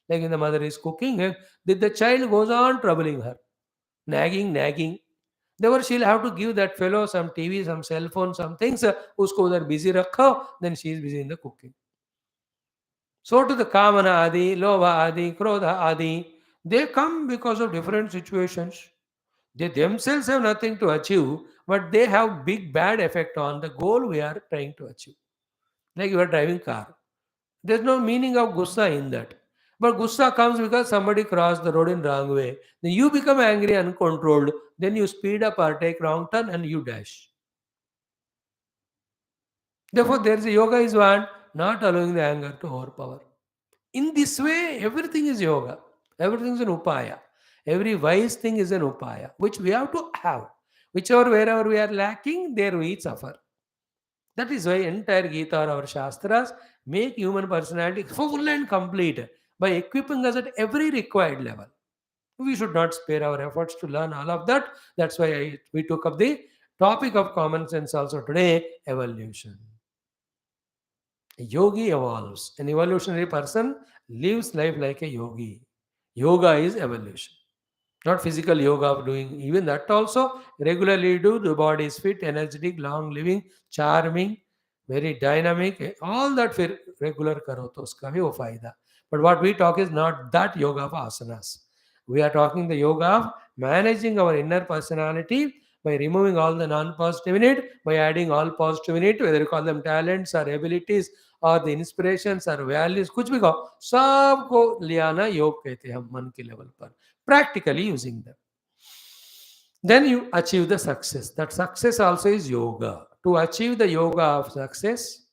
Speaker 1: Like when the mother is cooking, the child goes on troubling her, nagging. Therefore, she'll have to give that fellow some TV, some cell phone, some things. Usko udhar busy rakho, then she is busy in the cooking. So to the Kamana Adi, Lova Adi, Krodha Adi, they come because of different situations. They themselves have nothing to achieve, but they have big bad effect on the goal we are trying to achieve. Like you are driving car. There's no meaning of gussa in that. But gussa comes because somebody crossed the road in wrong way. Then you become angry, uncontrolled. Then you speed up or take wrong turn and you dash. Therefore, there is a yoga is one, not allowing the anger to overpower. In this way, everything is yoga. Everything is an upaya. Every wise thing is an upaya, which we have to have. Whichever, wherever we are lacking, there we suffer. That is why entire Geetha or our Shastras make human personality full and complete by equipping us at every required level. We should not spare our efforts to learn all of that. That's why we took up the topic of common sense also today, evolution. A yogi evolves. An evolutionary person lives life like a yogi. Yoga is evolution. Not physical yoga of doing, even that also regularly do. The body is fit, energetic, long living, charming, very dynamic. All that फिर regular करो तो उसका भी वो फायदा. But what we talk is not that yoga of asanas. We are talking the yoga of managing our inner personality by removing all the non-positive in it, by adding all positive in it, whether you call them talents or abilities or the inspirations or values, कुछ भी कहो, सबको ले आना योग कहते हैं हम मन के लेवल पर. Practically using them. Then you achieve the success. That success also is yoga. To achieve the yoga of success,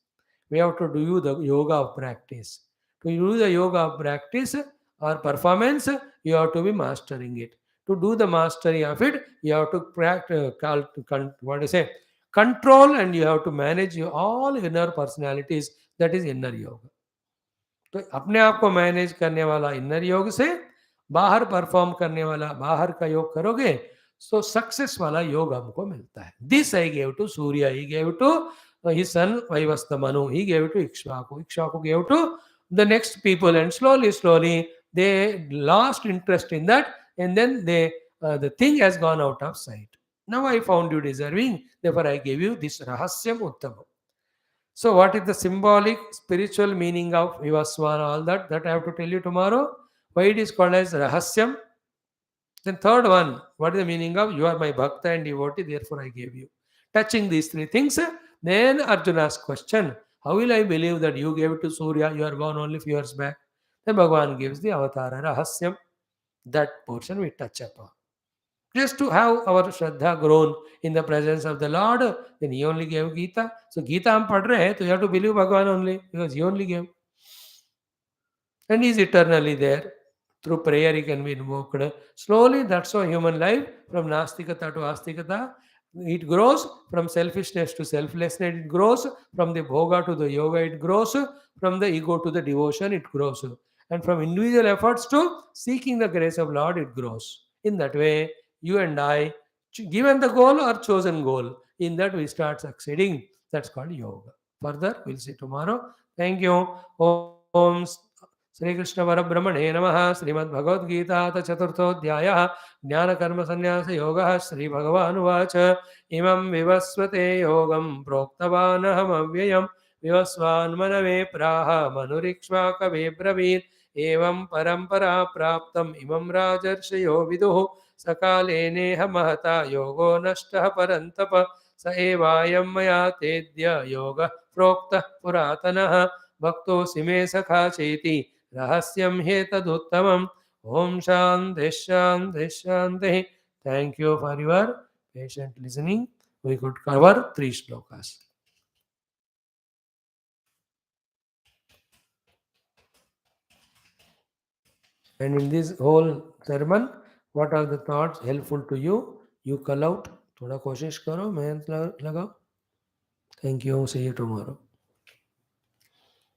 Speaker 1: we have to do the yoga of practice. To do the yoga of practice or performance, you have to be mastering it. To do the mastery of it, you have to practice, control, and you have to manage your all inner personalities. That is inner yoga. तो अपने आप को manage करने वाला inner योग से, बाहर perform करने वाला बाहर का योग करोगे, सो सक्सेस वाला योग हमको मिलता है. This I gave to Surya, he gave to his son Vaivasthamanu, he gave it to Ikshvaku gave to the next people, and slowly they lost interest in that, and then the thing has gone out of sight. Now I found you deserving, therefore I gave you this rahasyam uttamam. So what is the symbolic spiritual meaning of Vivaswana, all that I have to tell you tomorrow. Why it is called as Rahasyam. Then third one, what is the meaning of you are my Bhakta and devotee, therefore I gave you. Touching these three things, then Arjuna's question, how will I believe that you gave it to Surya, you are born only few years back? Then Bhagavan gives the Avatara Rahasyam. That portion we touch upon. Just to have our Shraddha grown in the presence of the Lord, then he only gave Geeta. So Geeta hum padh rahe hain, so you have to believe Bhagavan only, because he only gave. And he is eternally there. Through prayer, he can be invoked. Slowly, that's how human life, from Nastikata to Astikata, it grows. From selfishness to selflessness, it grows. From the Bhoga to the Yoga, it grows. From the ego to the devotion, it grows. And from individual efforts to seeking the grace of Lord, it grows. In that way, you and I, given the goal or chosen goal, in that we start succeeding. That's called yoga. Further, we'll see tomorrow. Thank you. Om श्रीकृष्णपरब्रह्मणे नमः। श्रीमद्भगवद्गीता चतुर्थोऽध्यायः ज्ञानकर्मसन्न्यासयोगः। श्रीभगवानुवाच इमं विवस्वते योगं प्रोक्तवानहमव्ययं विवस्वान्मनवे प्राह मनुरिक्ष्वाकवे ब्रवीत् एवं परम्परा प्राप्तम् इमं राजर्षयो विदुः सकाले नेह महता योगो नष्टः परन्तप स एवायं मया तेद्य योगः प्रोक्तः पुरातनः भक्तोऽसि मे सखा चेति रहस्यं ह्येतदुत्तमम् ओम शांति शांति शांति Thank you for your patient listening. We could cover 3 shlokas. And in this whole sermon, what are the thoughts helpful to you? You call out. थोड़ा कोशिश करो, मेहनत लगाओ. Thank you. See you tomorrow.